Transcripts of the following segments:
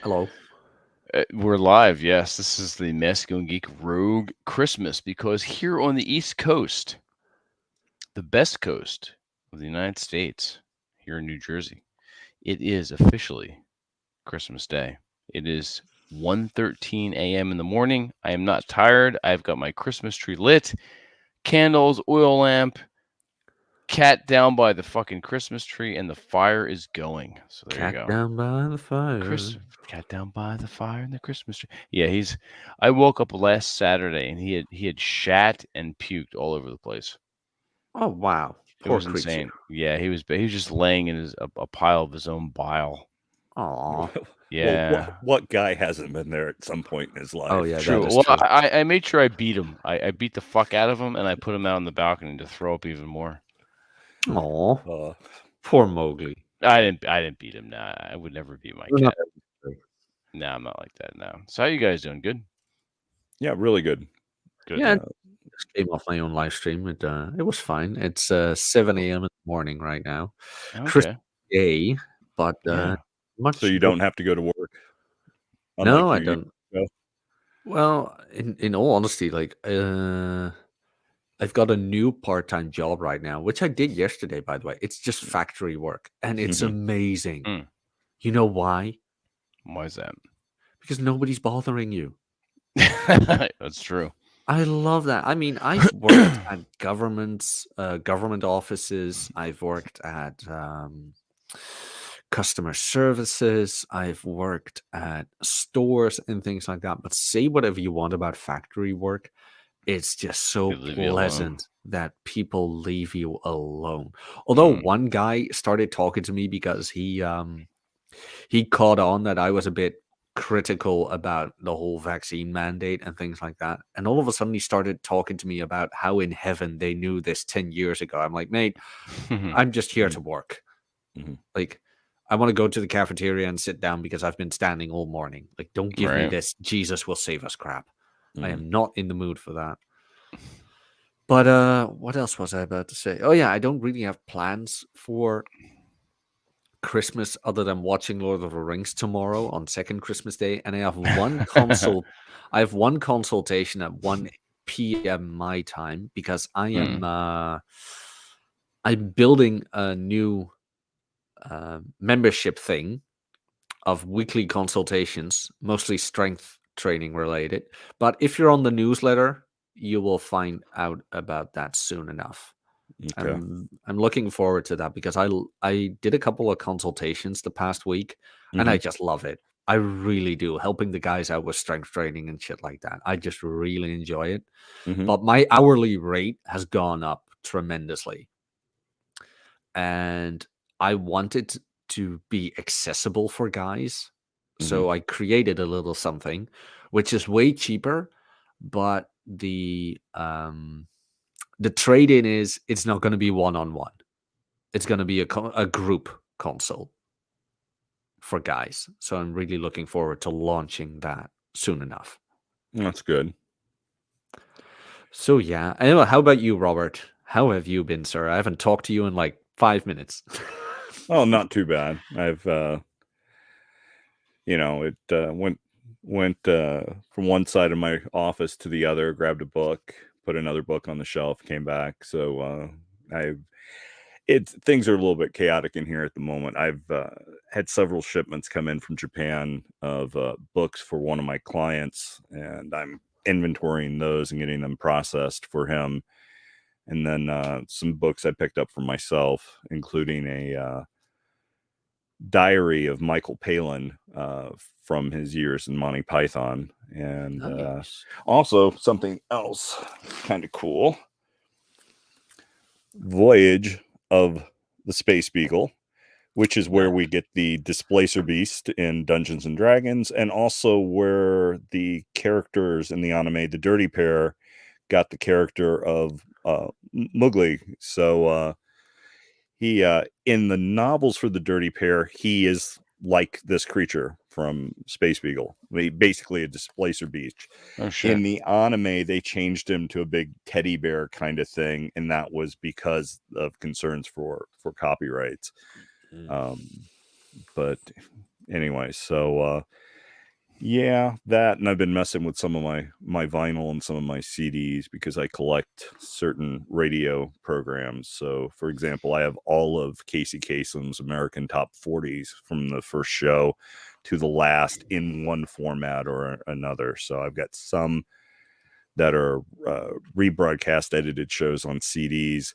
Hello. We're live, yes. This is the Masculine Geek Rogue Christmas because here on the East Coast, the best coast of the United States, here in New Jersey, it is officially Christmas Day. It is 1:13 a.m. in the morning. I am not tired. I've got my Christmas tree lit, candles, oil lamp, cat down by the fucking Christmas tree, and the fire is going. So there you Cat go. down by the fire. Chris cat down by the fire in the Christmas tree. Yeah, he's. I woke up last Saturday and he had shat and puked all over the place. Oh, wow. It Poor was creature. insane. Yeah, he was just laying in a pile of his own bile. Aw. Well, Yeah, what guy hasn't been there at some point in his Oh, life? yeah, that true. is Well, true. I made sure I beat him. I beat the fuck out of him and I put him out on the balcony to throw up even more. Aw. Uh, Poor Mowgli. I didn't beat him. Nah, I would never beat my You're not cat. Nah, I'm not like that. No. So how you guys doing? Good. yeah, really good. Good. Yeah, I just came off my own live stream. It was fine. It's 7 a.m. in the morning right now. Christmas Okay. Day, but Yeah. So much you different. don't have to go to work, No, unlike I you used don't. to go. Well, in all honesty, like, I've got a new part-time job right now, which I did yesterday, by the way. It's just factory work, and it's Mhm. amazing. Mm. You know why? Why is that? Because nobody's bothering you. That's true. I love that. I mean, I've worked at government offices. I've worked at customer services. I've worked at stores and things like that. But say whatever you want about factory work, it's just so They leave you alone. pleasant that people leave you alone. Although one guy started talking to me because he caught on that I was a bit critical about the whole vaccine mandate and things like that. And all of a sudden he started talking to me about how in heaven they knew this 10 years ago. I'm like, mate, I'm just here Mhm. to work. Mhm. Like, I want to go to the cafeteria and sit down because I've been standing all morning. Like, don't give me Right. this Jesus will save us crap. I Mhm. am not in the mood for that. But what else was I about to say? Oh yeah, I don't really have plans for Christmas other than watching Lord of the Rings tomorrow on second Christmas Day, and I have one consult. I have one consultation at 1 p.m. my time because Mm. I'm building a new membership thing of weekly consultations, mostly strength training related. But if you're on the newsletter, you will find out about that soon enough. Okay. I'm looking forward to that because I did a couple of consultations the past week and I Mhm. just love it. I really do. Helping the guys out with strength training and shit like that. I just really enjoy it. Mhm. But my hourly rate has gone up tremendously. And I wanted to be accessible for guys. Mhm. So I created a little something which is way cheaper, but the trade in is it's not going to be one on one. It's going to be a group console for guys. So I'm really looking forward to launching that soon enough. That's good. So yeah. Anyway, how about you, Robert? How have you been, sir? I haven't talked to you in like 5 minutes. Oh, not too bad. I've it went from one side of my office to the other, grabbed a book, put another book on the shelf, came back. So I things are a little bit chaotic in here at the moment. I've had several shipments come in from Japan of books for one of my clients, and I'm inventorying those and getting them processed for him. And then some books I picked up for myself, including a diary of Michael Palin from his years in Monty Python, and Nice. also something else kind of cool. Voyage of the Space Beagle, which is where we get the Displacer Beast in Dungeons and Dragons, and also where the characters in the anime, the Dirty Pair, got the character of Mowgli. So he in the novels for the Dirty Pair, he is like this creature from Space Beagle, basically a Displacer Beast. Oh shit. In the anime, they changed him to a big teddy bear kind of thing, and that was because of concerns for copyrights. Mm. But anyway, so Yeah, that, and I've been messing with some of my vinyl and some of my CDs because I collect certain radio programs. So, for example, I have all of Casey Kasem's American Top 40s from the first show to the last in one format or another. So I've got some that are rebroadcast edited shows on CDs,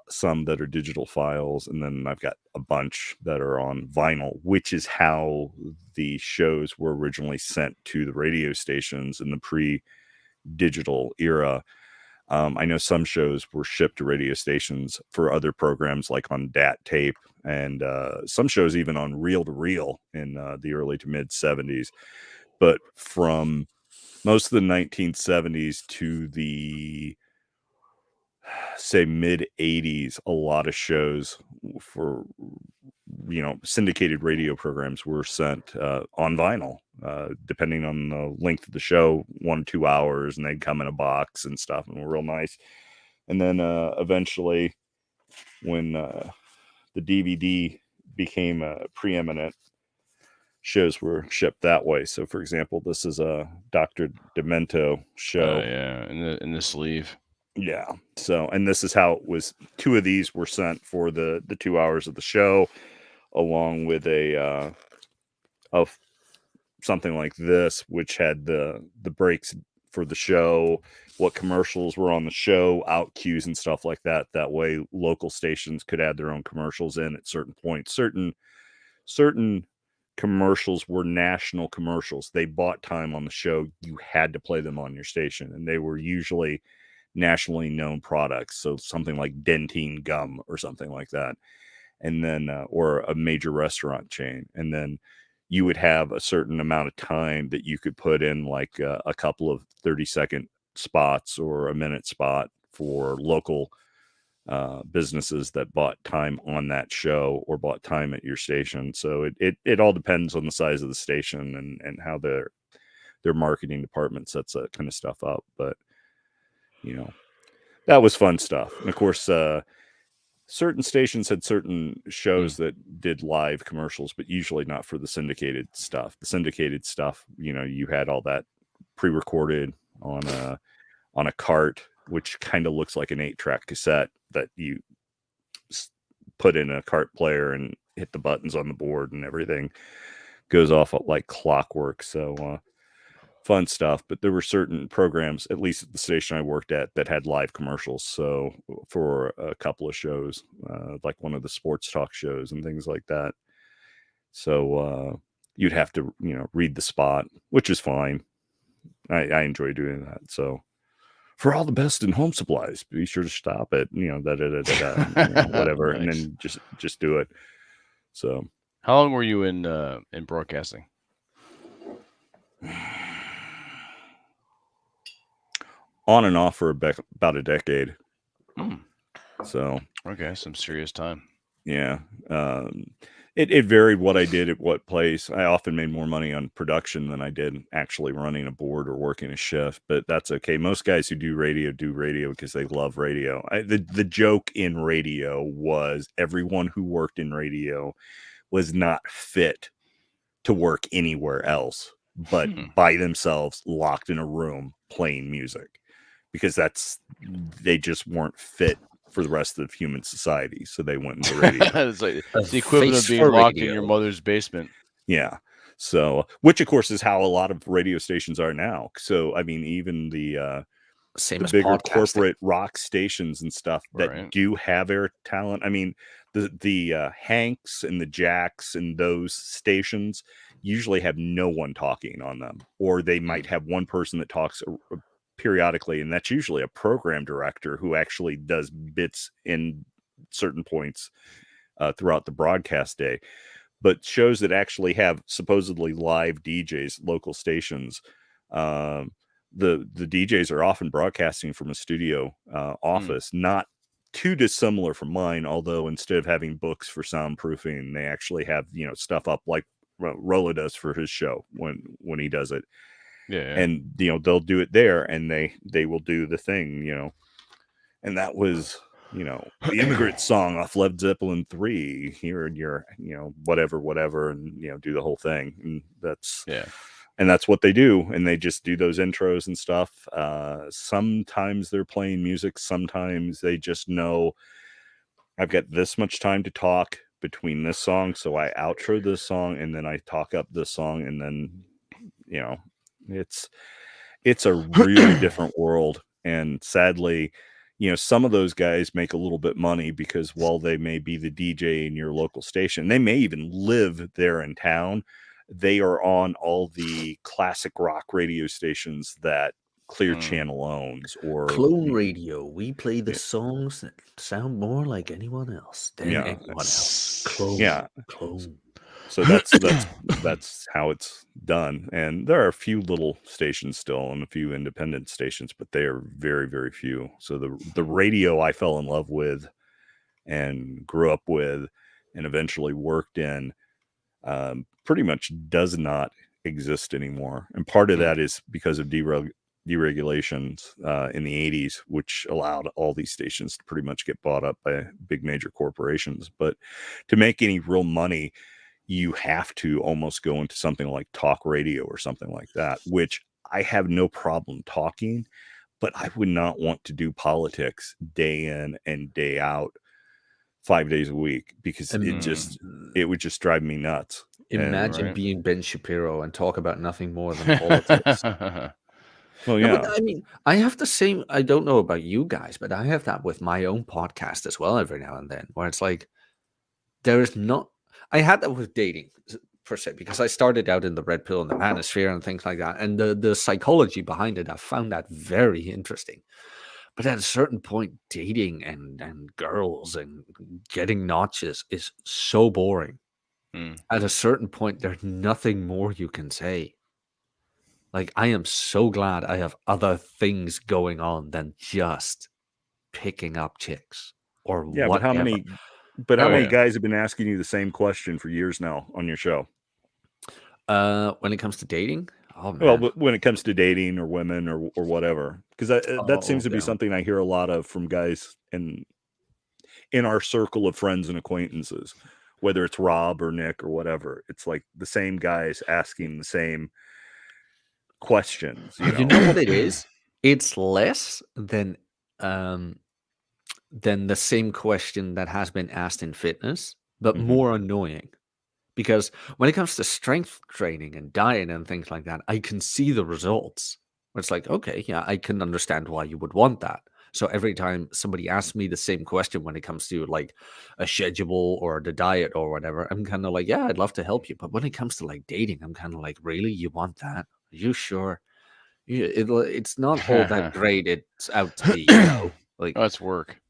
some that are digital files, and then I've got a bunch that are on vinyl, which is how the shows were originally sent to the radio stations in the pre-digital era. I know some shows were shipped to radio stations for other programs, like on DAT tape, and some shows even on reel-to-reel in the early to mid 70s. But from most of the 1970s to the, say, mid 80s, a lot of shows for, syndicated radio programs were sent on vinyl, depending on the length of the show, 1 or 2 hours, and they'd come in a box and stuff and were real nice. And then eventually, when the DVD became preeminent, shows were shipped that way. So, for example, this is a Dr. Demento show. Yeah, in the sleeve. Yeah. So, and this is how it was. 2 of these were sent for the 2 hours of the show, along with a of something like this, which had the breaks for the show, what commercials were on the show, out cues and stuff like that. That way, local stations could add their own commercials in at certain points. Certain commercials were national commercials. They bought time on the show. You had to play them on your station, and they were usually nationally known products. So something like Dentine gum or something like that. And then, or a major restaurant chain. And then you would have a certain amount of time that you could put in, like a couple of 30-second spots or a minute spot for local businesses that bought time on that show or bought time at your station. So it all depends on the size of the station and how their marketing department sets that kind of stuff up. But that was fun stuff. And of course, certain stations had certain shows that did live commercials, but usually not for the syndicated stuff. The syndicated stuff, you had all that pre-recorded on a cart, which kind of looks like an 8-track cassette that you put in a cart player and hit the buttons on the board, and everything goes off like clockwork. So fun stuff. But there were certain programs, at least at the station I worked at, that had live commercials. So for a couple of shows, like one of the sports talk shows and things like that. So you'd have to, read the spot, which is fine. I enjoy doing that. So for all the best in home supplies, be sure to stop at, whatever, Nice. and then just do it. So how long were you in broadcasting? On and off for about a decade. So okay, some serious time. Yeah. It varied what I did at what place. I often made more money on production than I did actually running a board or working a shift, but that's okay. Most guys who do radio because they love radio. The joke in radio was everyone who worked in radio was not fit to work anywhere else but by themselves, locked in a room playing music, because they just weren't fit for the rest of human society. So they went into radio. It's like the equivalent of being locked in your mother's basement. Yeah. So, which of course is how a lot of radio stations are now. So, I mean, even the bigger corporate rock stations and stuff that do have air talent. I mean, the Hanks and the Jacks and those stations usually have no one talking on them, or they might have one person that talks periodically, and that's usually a program director who actually does bits in certain points throughout the broadcast day. But shows that actually have supposedly live DJs, local stations, the DJs are often broadcasting from a studio office, not too dissimilar from mine, although instead of having books for soundproofing, they actually have stuff up like Rolo does for his show when he does it. Yeah. And they'll do it there, and they will do the thing, and that was the Immigrant Song off Led Zeppelin 3 here in your whatever, and do the whole thing. And that's and that's what they do, and they just do those intros and stuff. Sometimes they're playing music, sometimes they just know I've got this much time to talk between this song, so I outro this song and then I talk up this song, and then it's a really different world. And sadly, some of those guys make a little bit money because while they may be the DJ in your local station, they may even live there in town. They are on all the classic rock radio stations that Clear Channel owns, or Clone Radio. We play the songs that sound more like anyone else than Yeah. anyone else. Clone. Yeah. Clone. So that's how it's done. And there are a few little stations still and a few independent stations, but they are very, very few. So the radio I fell in love with and grew up with and eventually worked in pretty much does not exist anymore. And part of that is because of deregulations in the 80s, which allowed all these stations to pretty much get bought up by big major corporations. But to make any real money, you have to almost go into something like talk radio or something like that, which I have no problem talking, but I would not want to do politics day in and day out 5 days a week, because it would just drive me nuts. Imagine being Ben Shapiro and talk about nothing more than politics. Well, yeah. No, but I mean, I have the same. I don't know about you guys, but I have that with my own podcast as well every now and then, where it's like there is not. I had that with dating per se, because I started out in the red pill and the manosphere and things like that, and the psychology behind it, I found that very interesting. But at a certain point, dating and girls and getting notches is so boring. At a certain point, there's nothing more you can say. Like, I am so glad I have other things going on than just picking up chicks or Yeah, whatever. but how many guys have been asking you the same question for years now on your show? When it comes to dating? Oh, man. Well, but when it comes to dating or women or whatever, because that seems to be something I hear a lot of from guys in our circle of friends and acquaintances, whether it's Rob or Nick or whatever. It's like the same guys asking the same questions. You know what it is? It's less than the same question that has been asked in fitness, but more annoying. Because when it comes to strength training and diet and things like that, I can see the results. It's like, okay, yeah, I can understand why you would want that. So every time somebody asks me the same question when it comes to like a schedule or the diet or whatever, I'm kind of like, yeah, I'd love to help you. But when it comes to like dating, I'm kind of like, really? You want that? Are you sure? It's not all that great. It's out to be, like, oh, it's work.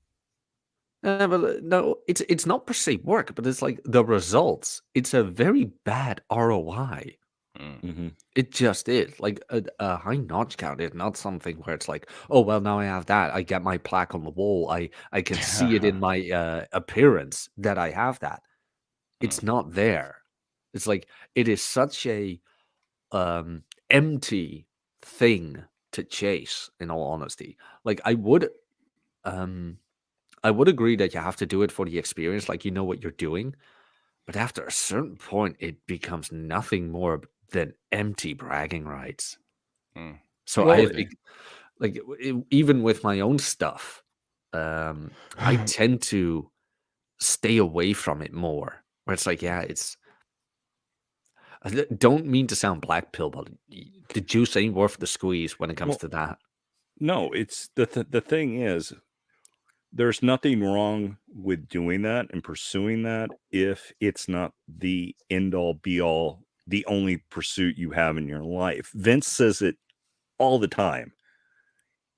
but no, it's not per se work, but it's like the results. It's a very bad ROI. It just is. Like a high notch count is not something where it's like, oh well, now I have that. I get my plaque on the wall. I can see it in my appearance that I have that. It's not there. It's like it is such a empty thing to chase. In all honesty, like I would agree that you have to do it for the experience, like you know what you're doing. But after a certain point, it becomes nothing more than empty bragging rights. So even with my own stuff, I tend to stay away from it more. Where it's like, yeah, I don't mean to sound black pill, but the juice ain't worth the squeeze when it comes to that. No, it's the thing is, there's nothing wrong with doing that and pursuing that if it's not the end all be all, the only pursuit you have in your life. Vince says it all the time.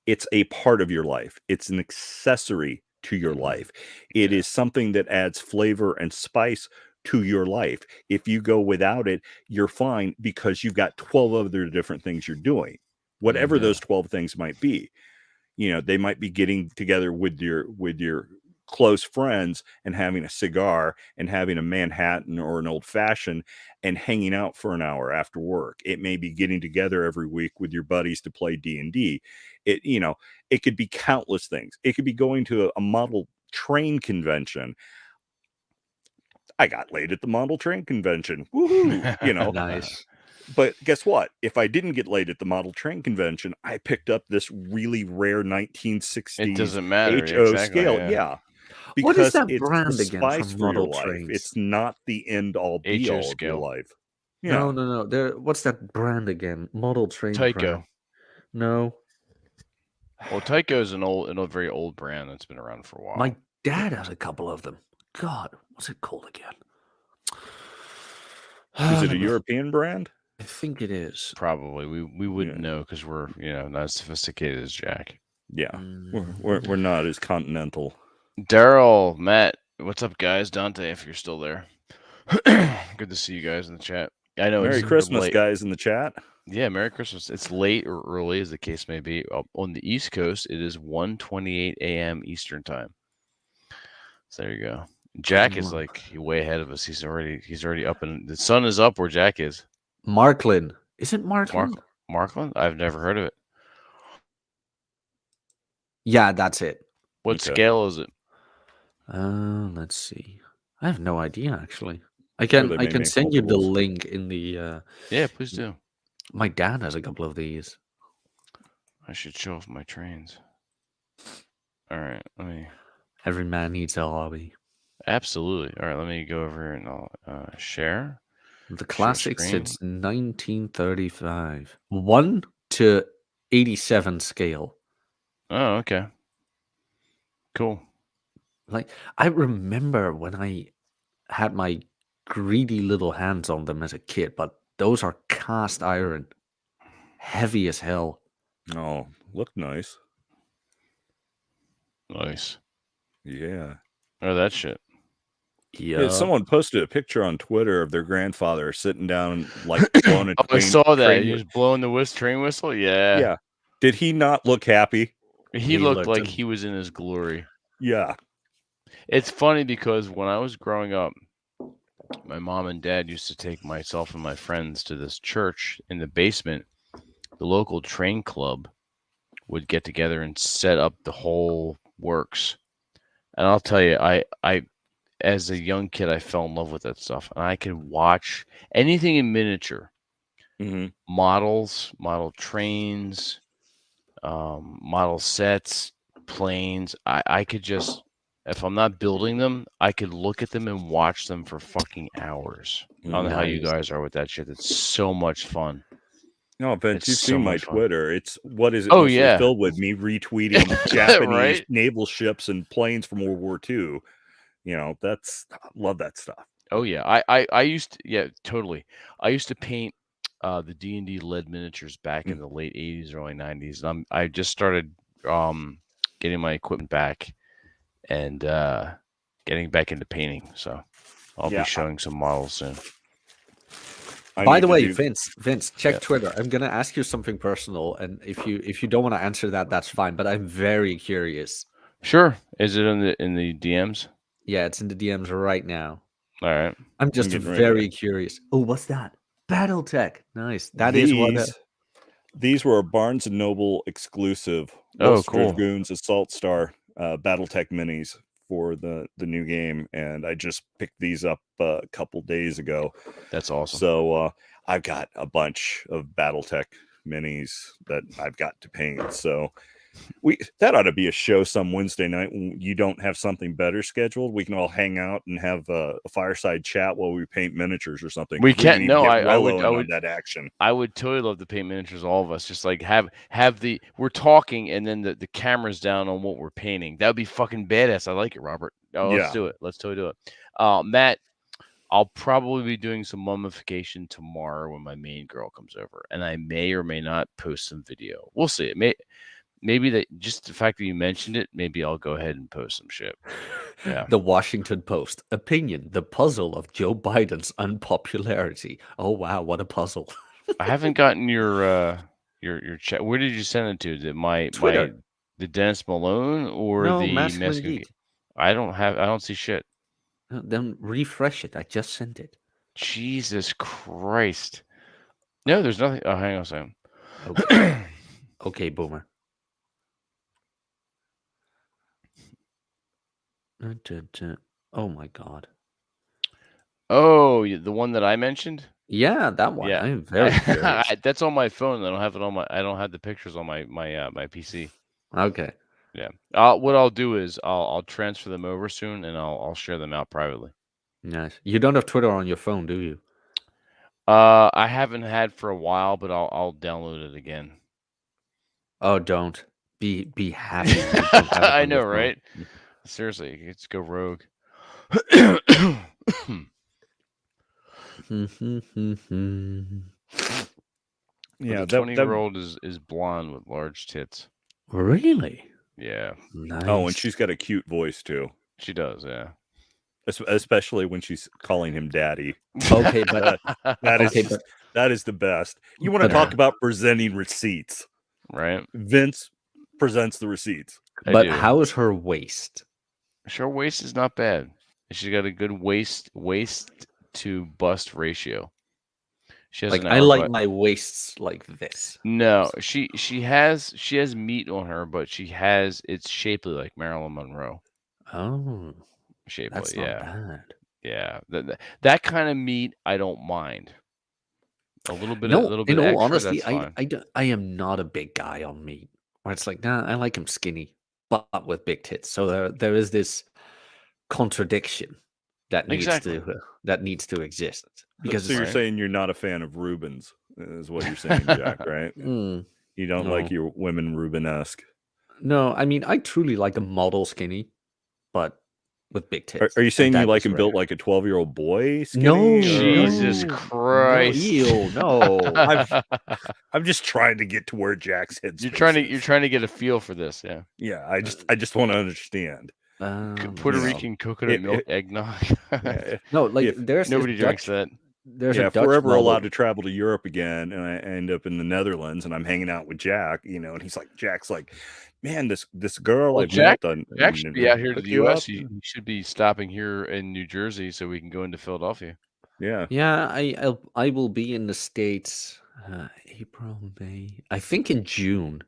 It's a part of your life. It's an accessory to your life. It is something that adds flavor and spice to your life. If you go without it, you're fine because you've got 12 other different things you're doing, whatever those 12 things might be. They might be getting together with your close friends and having a cigar and having a Manhattan or an old fashioned and hanging out for an hour after work. It may be getting together every week with your buddies to play D&D. It could be countless things. It could be going to a model train convention. I got laid at the model train convention. Woohoo! Nice. But guess what? If I didn't get laid at the model train convention, I picked up this really rare 1960s It doesn't matter. HO Exactly. scale. Yeah. Yeah. What is Because that it's the brand again spice from for your model life. trains? It's not the end all be HO all of your scale. life. No, Yeah. no, no. What's that brand again? Model train brand. Tyco. No. Well, Tyco is a very old brand that's been around for a while. My dad has a couple of them. God, what's it called again? Is it a European brand? I think it is. Probably. We wouldn't know because we're not as sophisticated as Jack. Yeah. We're not as continental. Daryl, Matt, what's up, guys? Dante, if you're still there. Good to see you guys in the chat. I know Merry it's Christmas, late. guys in the chat. Yeah, Merry Christmas. It's late or early, as the case may be. On the East Coast, it is 1:28 a.m. Eastern time. So there you go. Jack is like way ahead of us. He's already up, and the sun is up where Jack is. Marklin. Is it Marklin? Marklin? I've never heard of it. Yeah, that's it. What scale is it? Let's see. I have no idea actually. I can send you the link in the Yeah, please do. My dad has a couple of these. I should show off my trains. All right, let me. Every man needs a hobby. Absolutely. All right, let me go over here and I'll share. The classics since 1935. 1 to 87 scale. Oh, okay. Cool. Like, I remember when I had my greedy little hands on them as a kid, but those are cast iron. Heavy as hell. Oh, look nice. Nice. Yeah. Oh, that shit. Yeah. Someone posted a picture on Twitter of their grandfather sitting down, like blowing a train. I saw that. He was blowing the train whistle. Yeah. Yeah. Did he not look happy? He looked like he was in his glory. Yeah. It's funny because when I was growing up, my mom and dad used to take myself and my friends to this church in the basement. The local train club would get together and set up the whole works. And I'll tell you, I as a young kid, I fell in love with that stuff. And I could watch anything in miniature. Mm-hmm. Models, model trains, model sets, planes. I could just, if I'm not building them, I could look at them and watch them for fucking hours. I don't know how you guys are with that shit. It's so much fun. No, Vince, you've seen my Twitter. It's filled with me retweeting Japanese naval ships and planes from World War II. You know, love that stuff. Oh yeah, I used to, totally. I used to paint the D&D lead miniatures back in the late 80s, early 90s. And I just started getting my equipment back and getting back into painting. So I'll be showing some models soon. By the way, Vince, check Twitter. I'm gonna ask you something personal, and if you don't want to answer that, that's fine. But I'm very curious. Sure. Is it in the DMs? Yeah, it's in the DMs right now. All right. I'm just very curious. Oh, what's that? BattleTech. Nice. That is what. These were a Barnes and Noble exclusive. Oh, cool. Dragoons Assault Star BattleTech minis for the new game, and I just picked these up a couple days ago. That's awesome. So I've got a bunch of BattleTech minis that I've got to paint. So that ought to be a show some Wednesday night when you don't have something better scheduled. We can all hang out and have a fireside chat while we paint miniatures or something. We can't. No, I would that action. I would totally love to paint miniatures. All of us, just like have we're talking and then the camera's down on what we're painting. That would be fucking badass. I like it, Robert. Oh, let's do it. Let's totally do it. Matt, I'll probably be doing some mummification tomorrow when my main girl comes over, and I may or may not post some video. We'll see. It maybe that just the fact that you mentioned it, maybe I'll go ahead and post some shit. Yeah. The Washington Post opinion: the puzzle of Joe Biden's unpopularity. Oh wow, what a puzzle! I haven't gotten your chat. Where did you send it to? The Dennis Malone or the Masculine Geek? I don't see shit. Then refresh it. I just sent it. Jesus Christ! No, there's nothing. Oh, hang on a second. Okay, okay, Boomer. Oh my God. Oh, the one that I mentioned? Yeah, that one. Yeah. I'm very curious. That's on my phone. I don't have it on my. I don't have the pictures on my PC. Okay. Yeah. What I'll do is I'll transfer them over soon, and I'll share them out privately. Nice. You don't have Twitter on your phone, do you? I haven't had for a while, but I'll download it again. Oh, don't. Be happy. You don't have it I on know, your phone. right? Seriously, let's go rogue. Yeah, the 20-year-old is blonde with large tits. Really? Yeah, Nice. Oh, and she's got a cute voice too, she does. Yeah. especially when she's calling him daddy. Okay, but That is okay, just- but that is the best. You want to But- talk about presenting receipts? Right. Vince presents the receipts. but do. how is her waist? Her waist is not bad. She's got a good waist to bust ratio. She has Like an I like hourglass- my waists like this. No, she has meat on her, but it's shapely like Marilyn Monroe. Oh, Shapely, that's not yeah. bad. Yeah. That kind of meat I don't mind. A little bit No, little bit in all extra, honesty, that's fine. I am not a big guy on meat. Where it's like, nah, I like him skinny, but with big tits. So there is this contradiction that needs Exactly. to exist because So you're Right. saying you're not a fan of Rubens, is what you're saying, Jack, right? Mm, You don't No. like your women Rubenesque. no, I mean I truly like a model skinny, but with big tits. Are you and saying you that like is him built rare. like a 12-year-old boy? Skinny, No, or- Jesus no, Christ. No, ew, no. I'm just trying to get to where Jack's head. You're trying to get a feel for this, yeah. Yeah, I just want to understand. Puerto you know, Rican coconut milk eggnog. Yeah, no, like if- there's Nobody this drinks Dutch, that. There's yeah, a if Dutch we're ever model. allowed to travel to Europe again, and I end up in the Netherlands, and I'm hanging out with Jack, and Jack's like, man, this girl Well, I've Jack- met on Jack should be out here to hook the you US. up? He should be stopping here in New Jersey so we can go into Philadelphia. Yeah, Yeah, I will be in the States April, May. I think in June.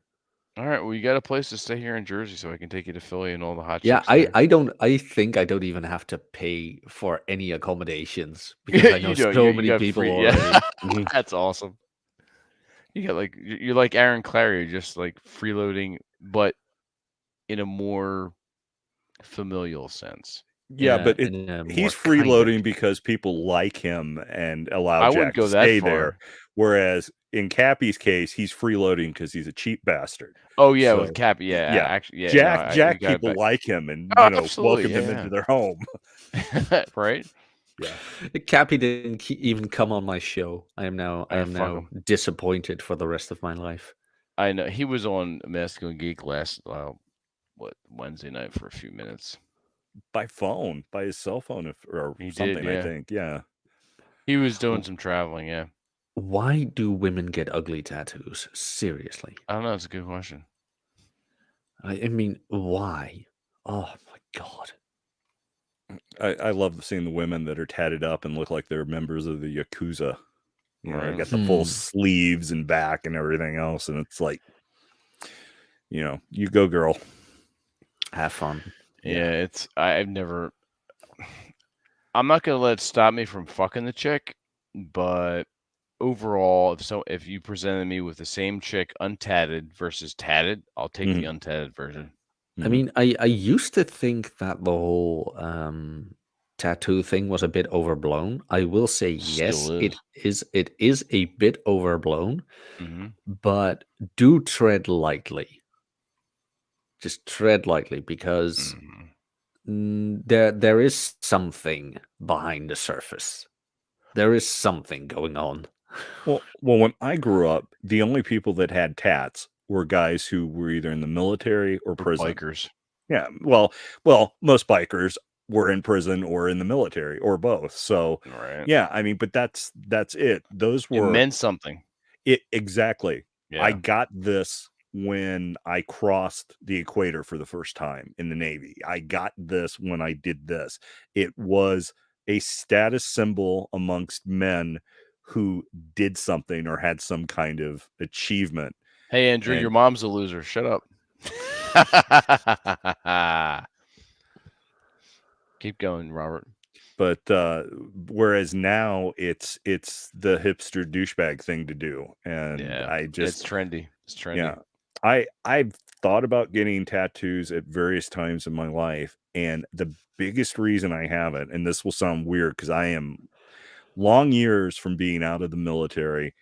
All right, well, you got a place to stay here in Jersey, so I can take you to Philly and all the hot Yeah, chicks there. I think I don't even have to pay for any accommodations because I know You don't. so You many got people free- already. yeah. Mhm. That's awesome. You got you're like Aaron Clary, you're just like freeloading, but in a more familial sense. yeah, but in a more he's kinder- freeloading because people like him and allow I Jack wouldn't go to that stay far. there. Whereas in Cappy's case, he's freeloading because he's a cheap bastard. Oh yeah, So, with Cappy, yeah, yeah. actually, yeah. Jack, no, Jack, you got it people back. like him and Oh, absolutely, welcome him yeah. into their home. Right? Yeah, Cappy didn't even come on my show. I am Oh, now fuck disappointed for the rest of my life. I know he was on Masculine Geek last Wednesday night for a few minutes. by phone, by his cell phone, or He did, something. I yeah. think. Yeah. He was doing some traveling, yeah. Why do women get ugly tattoos? Seriously. I don't know, it's a good question. I mean, why? Oh my god. I love seeing the women that are tatted up and look like they're members of the Yakuza. They Right. got the full Hmm. sleeves and back and everything else, and it's like, you go, girl. Have fun. Yeah, I'm not gonna let it stop me from fucking the chick, but overall, if you presented me with the same chick untatted versus tatted, I'll take the untatted version. I mean, I used to think that the whole tattoo thing was a bit overblown. I will say yes, Still it is a bit overblown, Mm-hmm. but do tread lightly. Just tread lightly because Mm-hmm. there is something behind the surface. There is something going on. Well, when I grew up, the only people that had tats were guys who were either in the military or prison. Bikers. Yeah, well, most bikers were in prison or in the military or both. So, Right. yeah, I mean, but that's it. Those It were meant something. it exactly. Yeah. I got this when I crossed the equator for the first time in the Navy. I got this when I did this. It was a status symbol amongst men who did something or had some kind of achievement. Hey, Andrew, And- your mom's a loser. Shut up. Keep going, Robert. But whereas now it's the hipster douchebag thing to do, and Yeah, I it's just trendy. It's trendy. yeah, I've thought about getting tattoos at various times in my life, and the biggest reason I haven't, and this will sound weird because I am long years from being out of the military,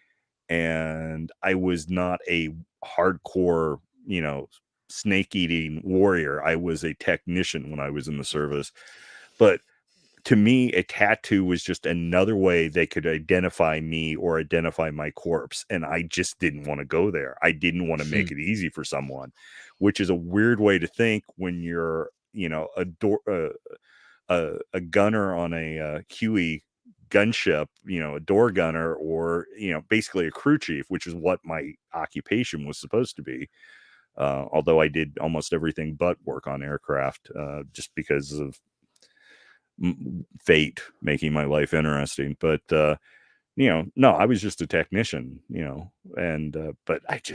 and I was not a hardcore, snake eating warrior. I was a technician when I was in the service, but to me, a tattoo was just another way they could identify me or identify my corpse. And I just didn't want to go there. I didn't want to make it easy for someone, which is a weird way to think when you're, a gunner on a Huey gunship, a door gunner, or, basically a crew chief, which is what my occupation was supposed to be. Although I did almost everything but work on aircraft, just because of fate making my life interesting. But no, I was just a technician, and but that's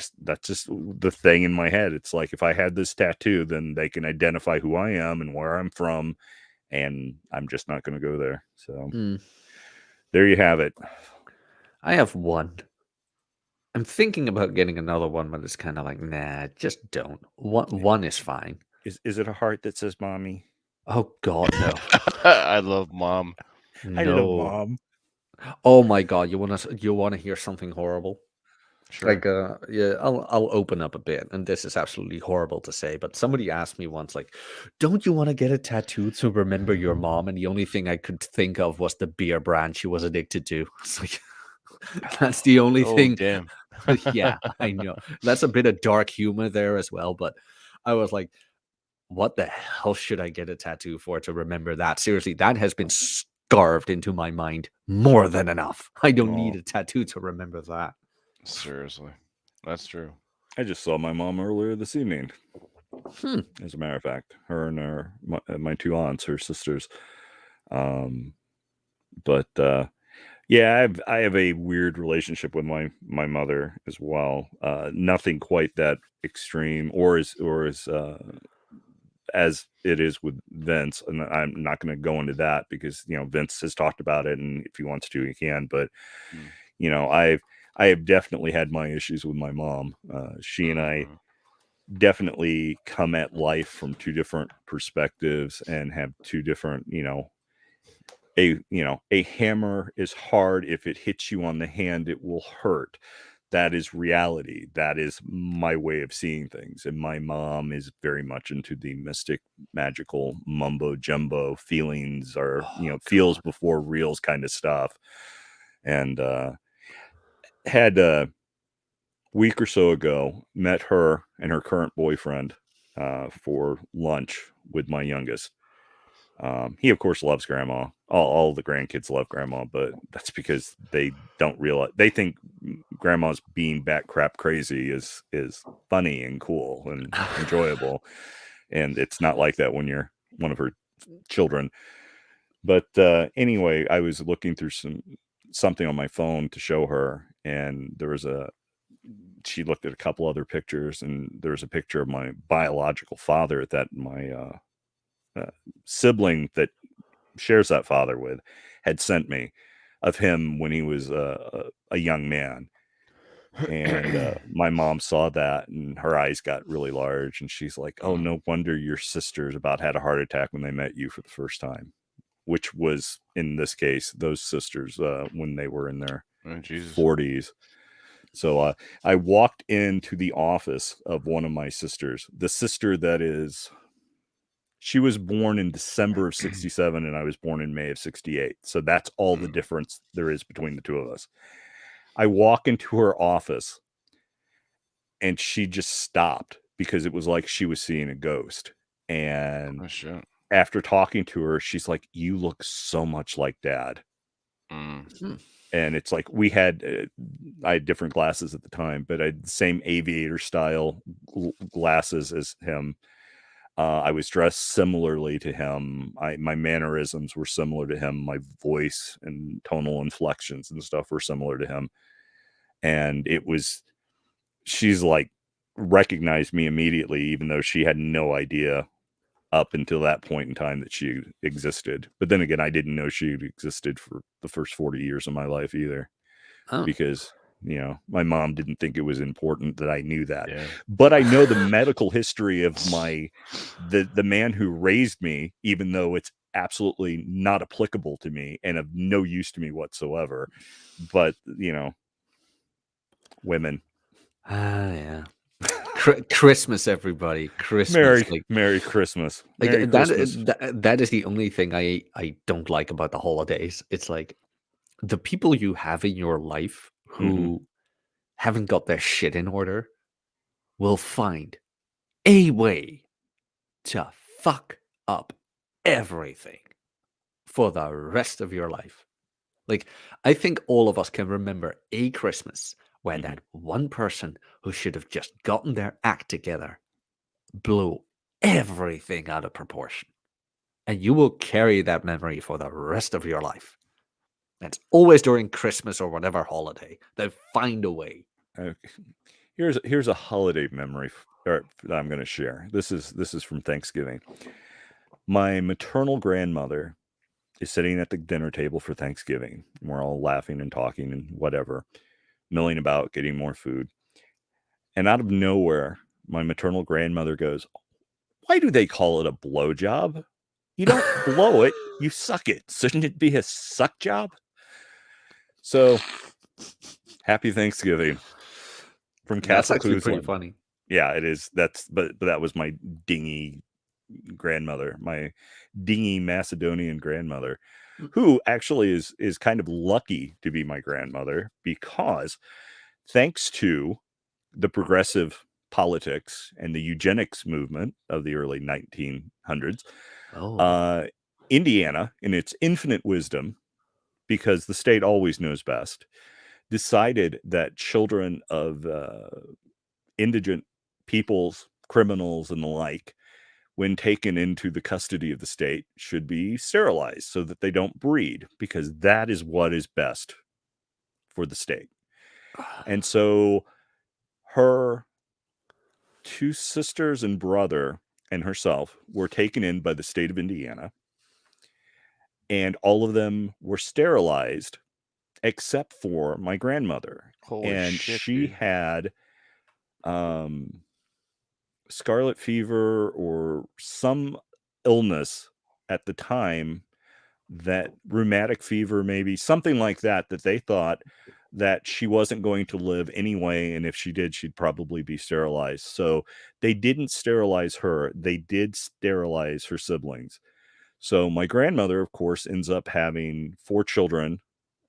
just the thing in my head. It's like, if I had this tattoo, then they can identify who I am and where I'm from, and I'm just not going to go there. So there you have it. I have one. I'm thinking about getting another one, but it's kind of like, nah, just don't. One is fine. Is it a heart that says mommy? Oh God, no. I love mom. I love mom. Oh my God, you wanna hear something horrible? Sure. Like, yeah, I'll open up a bit, and this is absolutely horrible to say, but somebody asked me once, like, "Don't you want to get a tattoo to remember your mom?" And the only thing I could think of was the beer brand she was addicted to. It's like, that's the only Oh, thing. damn. Yeah, I know. That's a bit of dark humor there as well, but I was like, what the hell should I get a tattoo for to remember that? Seriously, that has been carved into my mind more than enough. I don't need a tattoo to remember that. Seriously, that's true. I just saw my mom earlier this evening. As a matter of fact, her and my two aunts, her sisters. But yeah, I have a weird relationship with my mother as well. Nothing quite that extreme, or as it is with Vince. And I'm not going to go into that because Vince has talked about it, and if he wants to, he can. But I have definitely had my issues with my mom. She and I definitely come at life from two different perspectives and have two different, a hammer is hard. If it hits you on the hand, it will hurt. That is reality. That is my way of seeing things. And my mom is very much into the mystic, magical, mumbo jumbo feelings, or, feels before reals kind of stuff. And had a week or so ago met her and her current boyfriend for lunch with my youngest. He of course loves grandma. All the grandkids love grandma, but that's because they don't realize, they think grandma's being bat crap crazy is funny and cool and enjoyable, and it's not like that when you're one of her children. But anyway, I was looking through something on my phone to show her, and she looked at a couple other pictures, and there was a picture of my biological father that my sibling that shares that father with had sent me, of him when he was a young man. And my mom saw that, and her eyes got really large, and she's like, "Oh, no wonder your sisters about had a heart attack when they met you for the first time," which was, in this case, those sisters when they were in their 40s. So I walked into the office of one of my sisters, the sister that is, she was born in December of 67, and I was born in May of 68. So that's all the difference there is between the two of us. I walk into her office, and she just stopped because it was like she was seeing a ghost. And after talking to her, she's like, "You look so much like Dad." And it's like, we had, I had different glasses at the time, but I had the same aviator style glasses as him. I was dressed similarly to him. My mannerisms were similar to him. My voice and tonal inflections and stuff were similar to him. And she's like, recognized me immediately, even though she had no idea up until that point in time that she existed. But then again, I didn't know she existed for the first 40 years of my life either, Oh. because my mom didn't think it was important that I knew that. Yeah. But I know the medical history of the man who raised me, even though it's absolutely not applicable to me and of no use to me whatsoever. But women. Yeah. Christmas, everybody. Christmas. Merry Christmas. Like, Merry Christmas. that is the only thing I don't like about the holidays. It's like the people you have in your life who haven't got their shit in order will find a way to fuck up everything for the rest of your life. Like, I think all of us can remember a Christmas where that one person who should have just gotten their act together blew everything out of proportion. And you will carry that memory for the rest of your life. That's always during Christmas or whatever holiday. They find a way. Here's a holiday memory that I'm going to share. This is from Thanksgiving. My maternal grandmother is sitting at the dinner table for Thanksgiving. We're all laughing and talking and whatever, milling about, getting more food. And out of nowhere, my maternal grandmother goes, "Why do they call it a blow job? You don't blow it, you suck it. Shouldn't it be a suck job?" So, happy Thanksgiving from That's Castle actually pretty Kuzlin. funny. Yeah, it is. But that was my dingy grandmother, my dingy Macedonian grandmother, who actually is kind of lucky to be my grandmother, because thanks to the progressive politics and the eugenics movement of the early 1900s, Indiana, in its infinite wisdom, because the state always knows best, decided that children of indigent peoples, criminals, and the like, when taken into the custody of the state, should be sterilized so that they don't breed, because that is what is best for the state. And so her two sisters and brother and herself were taken in by the state of Indiana, and all of them were sterilized except for my grandmother. Holy and shit, she dude. had scarlet fever or some illness at the time, that rheumatic fever, maybe something like that they thought that she wasn't going to live anyway, and if she did, she'd probably be sterilized. So they didn't sterilize her, they did sterilize her siblings. So my grandmother, of course, ends up having 4 children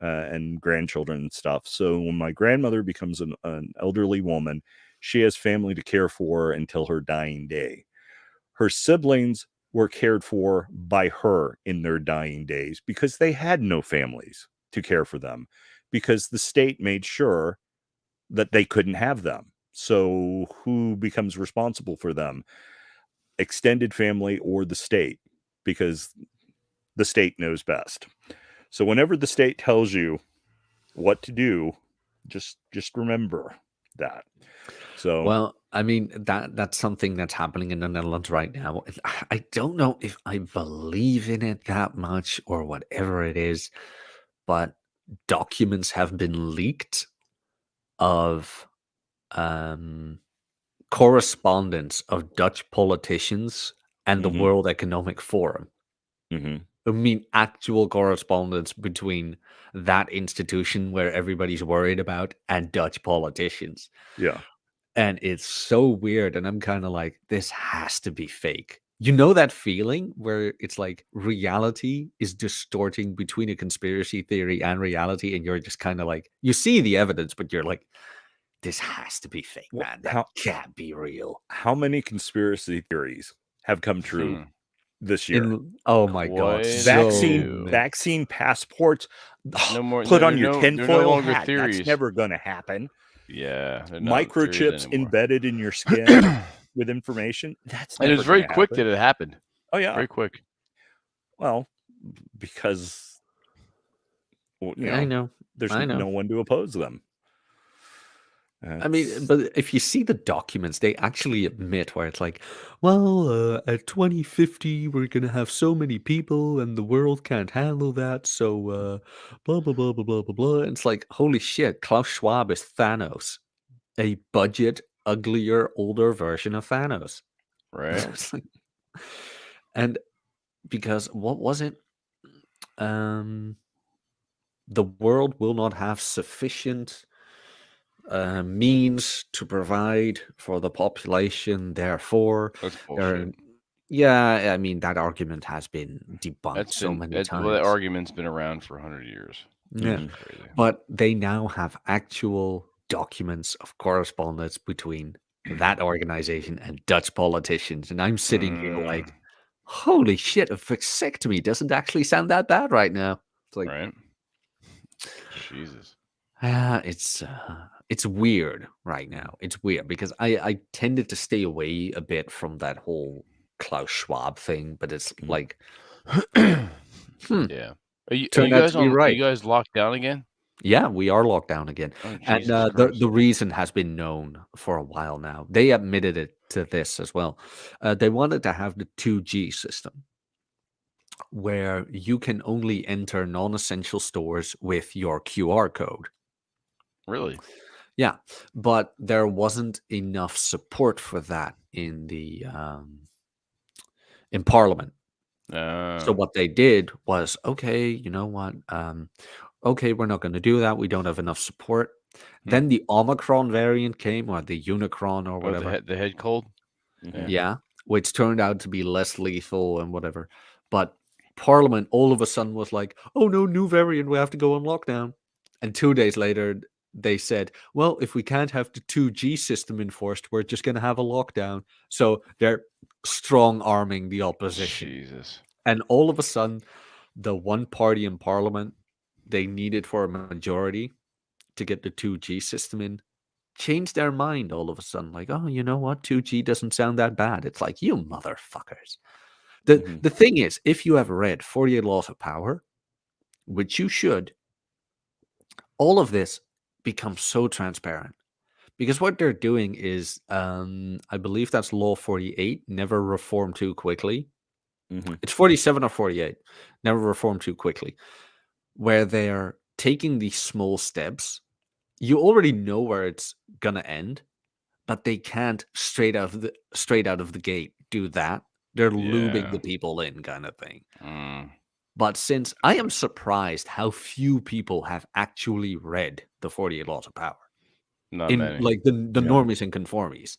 and grandchildren and stuff. So when my grandmother becomes an elderly woman, she has family to care for until her dying day. Her siblings were cared for by her in their dying days because they had no families to care for them, because the state made sure that they couldn't have them. So who becomes responsible for them? Extended family or the state, because the state knows best. So whenever the state tells you what to do, just remember that. So, well, I mean, that's something that's happening in the Netherlands right now. I don't know if I believe in it that much or whatever it is, but documents have been leaked of correspondence of Dutch politicians and the World Economic Forum. I mean, actual correspondence between that institution where everybody's worried about and Dutch politicians. Yeah. And it's so weird. And I'm kind of like, this has to be fake. You know that feeling where it's like reality is distorting between a conspiracy theory and reality, and you're just kind of like, you see the evidence, but you're like, this has to be fake, man. That can't be real. How many conspiracy theories have come true this year? Oh my God. Vaccine passports. No more, put on your tinfoil no hat. theories. That's never going to happen. Yeah. Microchips embedded in your skin with information. That's never. And it was very quick that it happened. Oh yeah, very quick. Well, because I know there's no one to oppose them. I mean, but if you see the documents, they actually admit where it's like, well, at 2050, we're going to have so many people and the world can't handle that. So, blah, blah, blah, blah, blah, blah, blah. And it's like, holy shit, Klaus Schwab is Thanos, a budget, uglier, older version of Thanos. Right. It's like- and because what was it? The world will not have sufficient means to provide for the population. Therefore, That's there. bullshit. Yeah, I mean that argument has been debunked That's so been many that, times. well, that argument's been around for 100 years. Yeah, Mhm. Crazy. but they now have actual documents of correspondence between that organization and Dutch politicians, and I'm sitting here like, holy shit, a vasectomy doesn't actually sound that bad right now. It's like, right? Jesus. it's weird right now. It's weird because I tended to stay away a bit from that whole Klaus Schwab thing, but it's Mhm. like, Yeah. Are you Turned out guys to be on? Are right. you guys locked down again? Yeah, we are locked down again. Oh, And Jesus the Christ. reason has been known for a while now. They admitted it to this as well. They wanted to have the 2G system where you can only enter non-essential stores with your QR code. Really? Yeah, but there wasn't enough support for that in the in Parliament. So what they did was, okay, you know what? Okay, we're not going to do that. We don't have enough support. Then the Omicron variant came, or the Unicron, or Oh, whatever. the head cold. Mhm. Yeah, which turned out to be less lethal and whatever. But Parliament all of a sudden was like, oh no, new variant, we have to go on lockdown. And 2 days later, they said, well, if we can't have the 2G system enforced, we're just going to have a lockdown. So they're strong arming the opposition. Jesus. And all of a sudden, the one party in Parliament they needed for a majority to get the 2G system in changed their mind all of a sudden. Like, oh, you know what? 2G doesn't sound that bad. It's like, you motherfuckers. The thing is, if you have read 48 Laws of Power, which you should, all of this becomes so transparent. Because what they're doing is, I believe that's Law 48, never reform too quickly. Mhm. It's 47 or 48, never reform too quickly, where they're taking these small steps. You already know where it's gonna end, but they can't straight out of the gate do that. They're lubing Yeah. the people in, kind of thing. Mm. But since I am surprised how few people have actually read the 48 Laws of Power, Not in many. like the Yeah. normies and conformies.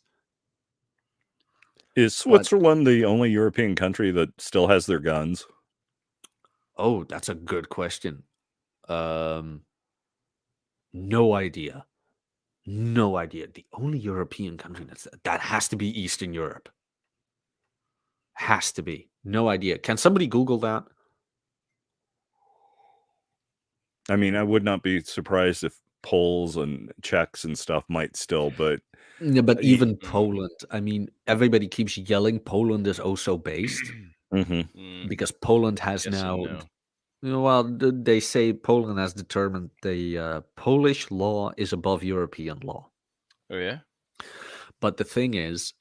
Is Switzerland the only European country that still has their guns? Oh, that's a good question. No idea. No idea. The only European country that has to be Eastern Europe. Has to be. No idea. Can somebody Google that? I mean, I would not be surprised if Poles and Czechs and stuff might still, but Yeah, but Ye- even Poland. I mean, everybody keeps yelling Poland is also based Mhm. because Poland has Yes and now. no. Well, they say Poland has determined the Polish law is above European law. Oh yeah. But the thing is,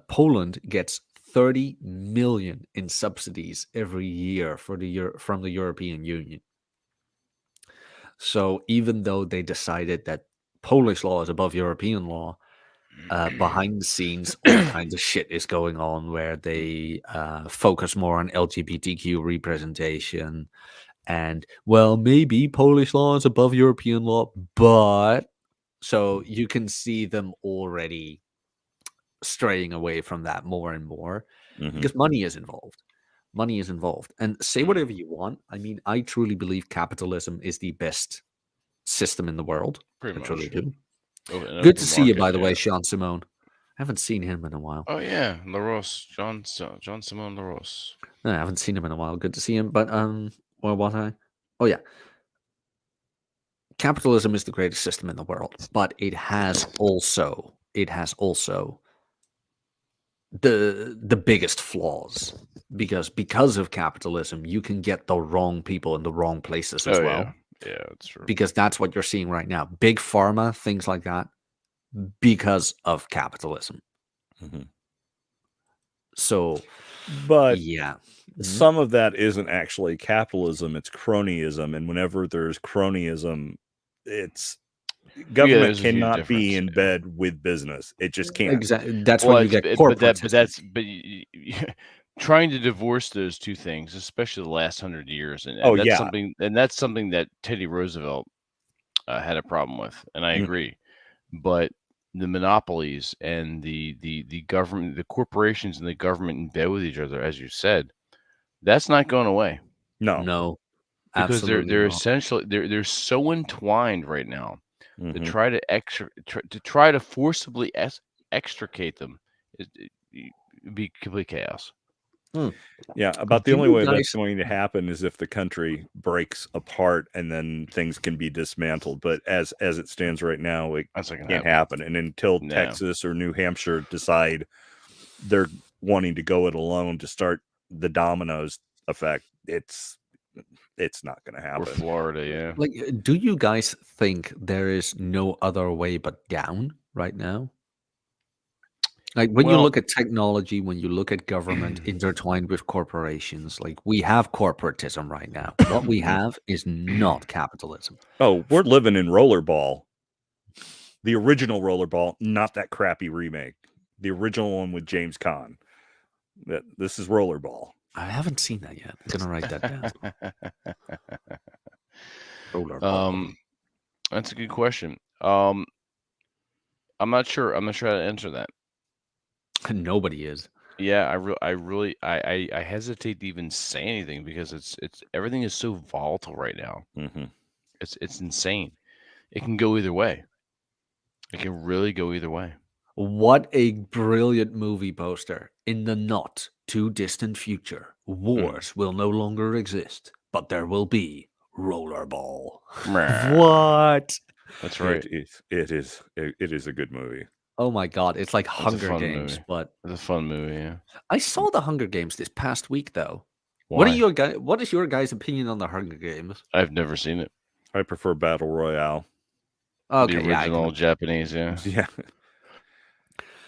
Poland gets 30 million in subsidies every year from the European Union. So even though they decided that Polish law is above European law, behind the scenes, all kinds of shit is going on where they focus more on LGBTQ representation. And, well, maybe Polish law is above European law, but so you can see them already straying away from that more and more Mhm. because money is involved. Money is involved. And say whatever you want. I mean, I truly believe capitalism is the best system in the world. Pretty I truly much. do. An Good to open see you, market, by the way, yeah. Sean Simone. I haven't seen him in a while. Oh yeah, LaRose, John Simone LaRose. No, I haven't seen him in a while. Good to see him. But where was I? Oh yeah. Capitalism is the greatest system in the world, but it has also the biggest flaws because of capitalism, you can get the wrong people in the wrong places as well. Yeah, that's true. Because that's what you're seeing right now. Big pharma, things like that. because of capitalism. Mhm. So, But yeah. some of that isn't actually capitalism, it's cronyism. And whenever there's cronyism, it's government there's a huge cannot be difference. in bed with business. It just can't. Exactly. That's Well, when you get corporatism. Trying to divorce those two things, especially the last 100 years, and Oh, that's yeah. something that Teddy Roosevelt had a problem with, and I Mhm. agree. But the monopolies and the government, the corporations and the government in bed with each other, as you said, that's not going away No. No, because absolutely they're not. essentially they're so entwined right now to Mhm. try to forcibly extricate them. It'd be complete chaos. Yeah, about the Do only you way that's guys? going to happen is if the country breaks apart and then things can be dismantled. But as it stands right now, it That's not gonna can't happen. happen. And until No. Texas or New Hampshire decide they're wanting to go it alone to start the dominoes effect, it's not going to Or happen. Florida, yeah. Like, do you guys think there is no other way but down right now? Like when you Well, look at technology, when you look at government intertwined with corporations, like we have corporatism right now. What we have is not capitalism. Oh, we're living in Rollerball. The original Rollerball, not that crappy remake. The original one with James Caan. This is Rollerball. I haven't seen that yet. I'm gonna write that down. um, that's a good question. I'm not sure. I'm not sure how to answer that. Nobody is. Yeah, I hesitate to even say anything because it's everything is so volatile right now. Mm-hmm. It's insane. It can go either way. It can really go either way. What a brilliant movie poster. In the not too distant future, wars will no longer exist, but there will be rollerball. What? That's right. It is a good movie. Oh my god, it's like It's a Hunger fun Games, movie. but It's a fun movie. Yeah. I saw the Hunger Games this past week though. Why? What is your guys' opinion on the Hunger Games? I've never seen it. I prefer Battle Royale. Okay, The original Japanese, yeah. Yeah.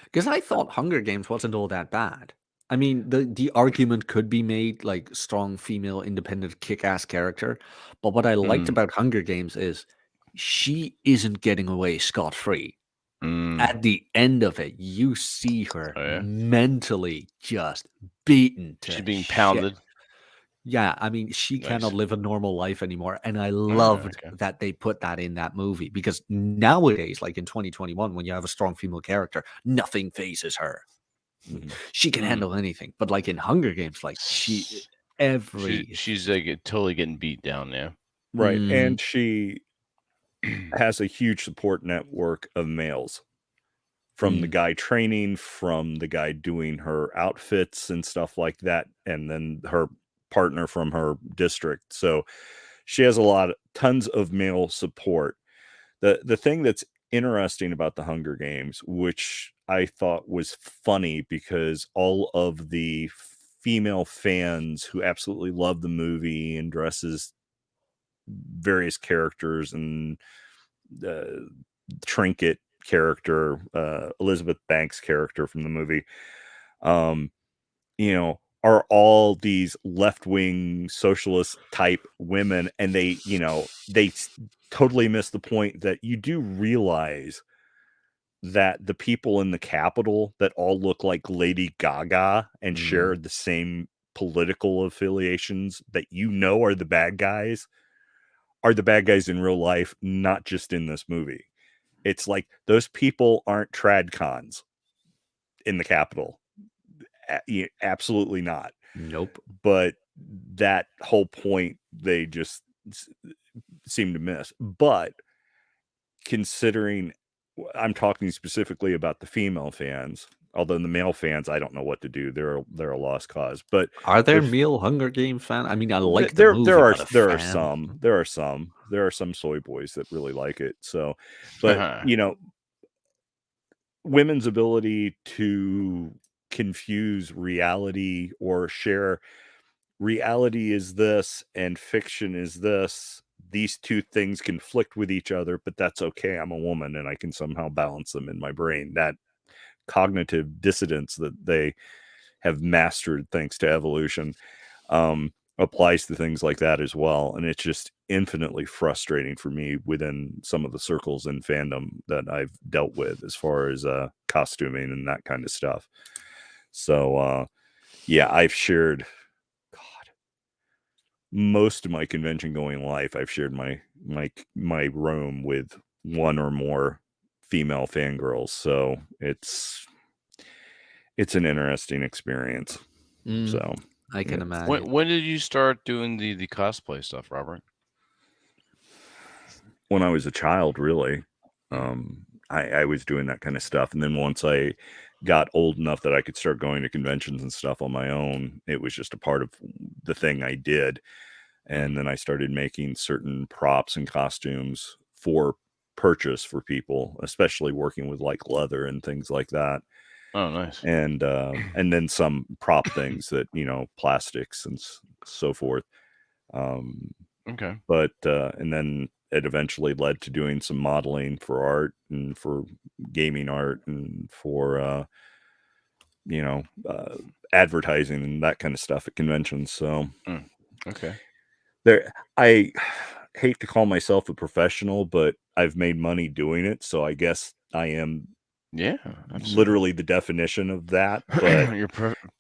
Because I thought Hunger Games wasn't all that bad. I mean, the argument could be made like strong female independent kick-ass character, but what I liked about Hunger Games is she isn't getting away scot-free. At the end of it, you see her mentally just beaten to She's being shit. pounded. Yeah, I mean, she cannot Nice. live a normal life anymore. And I loved that they put that in that movie because nowadays, like in 2021, when you have a strong female character, nothing phases her. She can handle anything. But like in Hunger Games, like she's like totally getting beat down now. Right. And she has a huge support network of males. From the guy training, from the guy doing her outfits and stuff like that, and then her partner from her district. So she has tons of male support. The thing that's interesting about the Hunger Games, which I thought was funny because all of the female fans who absolutely love the movie and dresses various characters and Trinket character, Elizabeth Banks character from the movie, are all these left-wing socialist type women, and they totally miss the point that you do realize that the people in the Capitol that all look like Lady Gaga and share the same political affiliations that are the bad guys in real life, not just in this movie. It's like those people aren't trad cons in the Capitol. Absolutely not. Nope. But that whole point they just seem to miss. But considering I'm talking specifically about the female fans, although the male fans, I don't know what to do. They're a lost cause. But are there male Hunger Games fans? I mean, I like the movie. There are some soy boys that really like it. So, but women's ability to confuse reality or share reality is this and fiction is this, these two things conflict with each other, but that's okay. I'm a woman and I can somehow balance them in my brain. That cognitive dissonance that they have mastered thanks to evolution applies to things like that as well. And it's just infinitely frustrating for me within some of the circles in fandom that I've dealt with as far as costuming and that kind of stuff. So yeah, I've shared most of my convention going life. I've shared my room with one or more female fangirls. So it's an interesting experience. So I can imagine. When did you start doing the cosplay stuff, Robert? When I was a child, really. I was doing that kind of stuff. And then once I got old enough that I could start going to conventions and stuff on my own, it was just a part of the thing I did. And then I started making certain props and costumes for purchase for people, especially working with like leather and things like that. Oh, nice. And then some prop things that, plastics and so forth. Okay. But and then it eventually led to doing some modeling for art and for gaming art and for advertising and that kind of stuff at conventions. So okay. I hate to call myself a professional, but I've made money doing it, so I guess I am literally the definition of that. But you're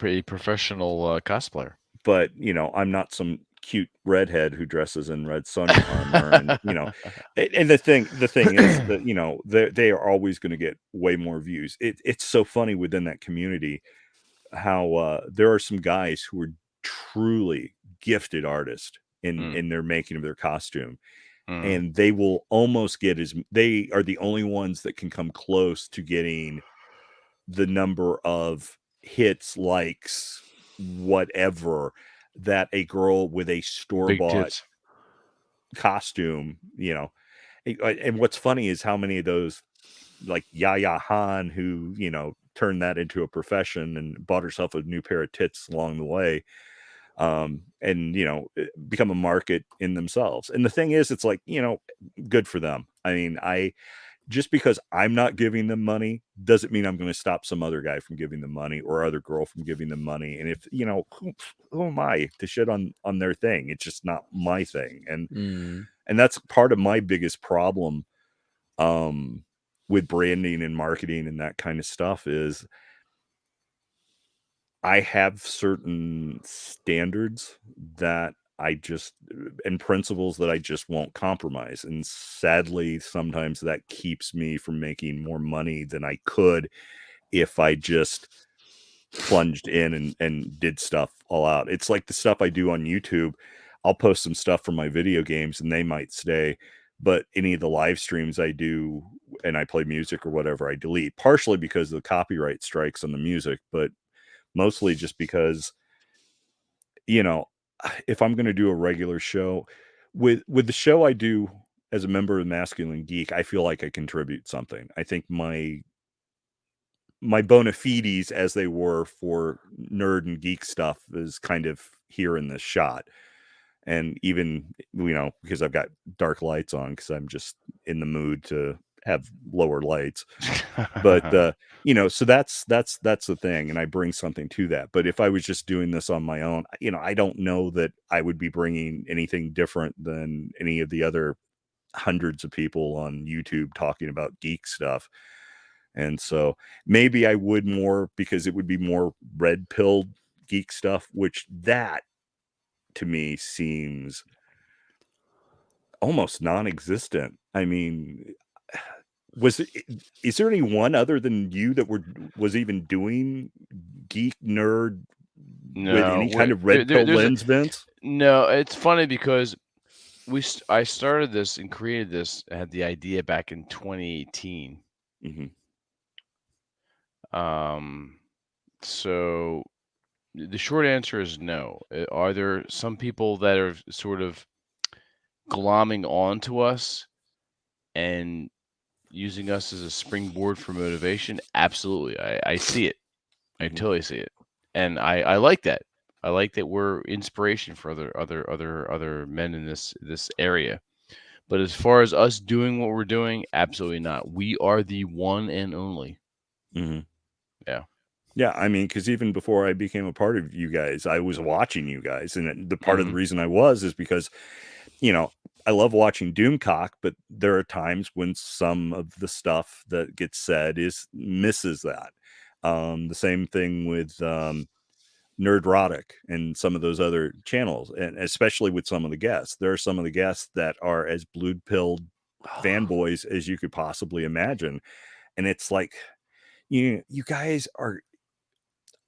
a professional cosplayer. But I'm not some cute redhead who dresses in red sun armor, and and the thing is that they are always going to get way more views. It's so funny within that community how there are some guys who are truly gifted artists in their making of their costume, and they will almost get they are the only ones that can come close to getting the number of hits, likes, whatever, that a girl with a store-bought costume, and what's funny is how many of those, like Yaya Han, who turned that into a profession and bought herself a new pair of tits along the way, and become a market in themselves. And the thing is, it's like, good for them. I mean, just because I'm not giving them money doesn't mean I'm going to stop some other guy from giving them money or other girl from giving them money. And if, who am I to shit on their thing? It's just not my thing. And that's part of my biggest problem with branding and marketing and that kind of stuff is I have certain standards that and principles that I just won't compromise. And sadly, sometimes that keeps me from making more money than I could if I just plunged in and did stuff all out. It's like the stuff I do on YouTube. I'll post some stuff from my video games and they might stay, but any of the live streams I do and I play music or whatever, I delete, partially because of the copyright strikes on the music, but mostly just because, if I'm going to do a regular show with the show I do as a member of Masculine Geek, I feel like I contribute something. I think my bona fides, as they were for nerd and geek stuff, is kind of here in this shot. And even, because I've got dark lights on because I'm just in the mood to have lower lights, but so that's the thing, and I bring something to that. But if I was just doing this on my own, I don't know that I would be bringing anything different than any of the other hundreds of people on YouTube talking about geek stuff. And so maybe I would more, because it would be more red pilled geek stuff, which that to me seems almost non-existent. I mean, is there anyone other than you that was even doing geek nerd with any kind of red pill lens, Vince? No, it's funny because I started this and created this. I had the idea back in 2018. So the short answer is no. Are there some people that are sort of glomming onto us and using us as a springboard for motivation? Absolutely. I see it. I totally see it. And I like that. I like that we're inspiration for other men in this area. But as far as us doing what we're doing, absolutely not. We are the one and only. Mm-hmm. Yeah. Yeah, I mean, because even before I became a part of you guys, I was watching you guys, and the part of the reason I was is because, you know, I love watching Doomcock, but there are times when some of the stuff that gets said misses that. The same thing with Nerdrotic and some of those other channels, and especially with some of the guests. There are some of the guests that are as blue-pilled fanboys as you could possibly imagine, and it's like, you guys are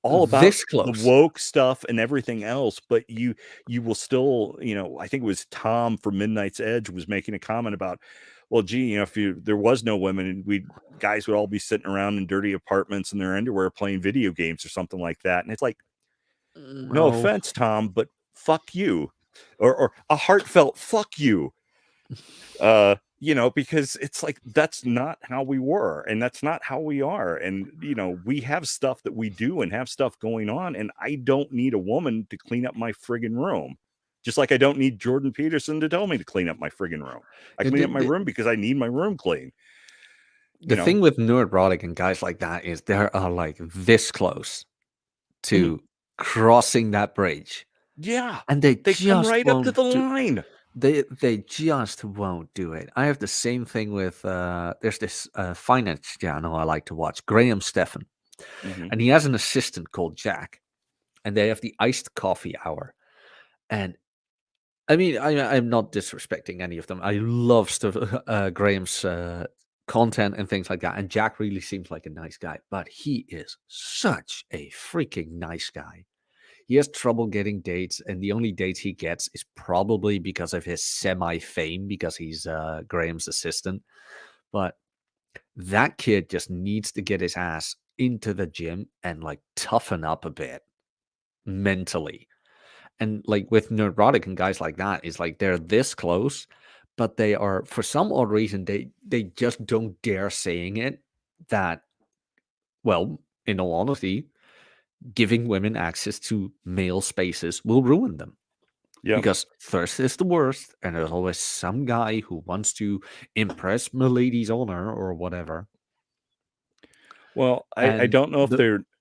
all about This the close. woke stuff and everything else, but you will still, I think it was Tom from Midnight's Edge was making a comment about, well, gee, if there was no women, and guys would all be sitting around in dirty apartments in their underwear playing video games or something like that. And it's like, no offense, Tom, but fuck you, or a heartfelt fuck you. Because it's like, that's not how we were, and that's not how we are. And, we have stuff that we do and have stuff going on, and I don't need a woman to clean up my friggin' room. Just like I don't need Jordan Peterson to tell me to clean up my friggin' room. I clean up my room because I need my room clean. The thing with Nerdrotic and guys like that is they are like this close to crossing that bridge. Yeah. And they come just right up to won't the line. They just won't do it. I have the same thing with there's this finance channel I like to watch, Graham Stephan, and he has an assistant called Jack, and they have the iced coffee hour. And I mean, I'm not disrespecting any of them. I love stuff, Graham's content and things like that. And Jack really seems like a nice guy, but he is such a freaking nice guy. He has trouble getting dates, and the only dates he gets is probably because of his semi-fame, because he's Graham's assistant. But that kid just needs to get his ass into the gym and like toughen up a bit mentally. And like with Nerdrotic and guys like that, it's like they're this close, but they are, for some odd reason, they just don't dare saying it. That, well, in all honesty, giving women access to male spaces will ruin them. Yeah. Because thirst is the worst, and there's always some guy who wants to impress milady's owner or whatever. Well, I don't know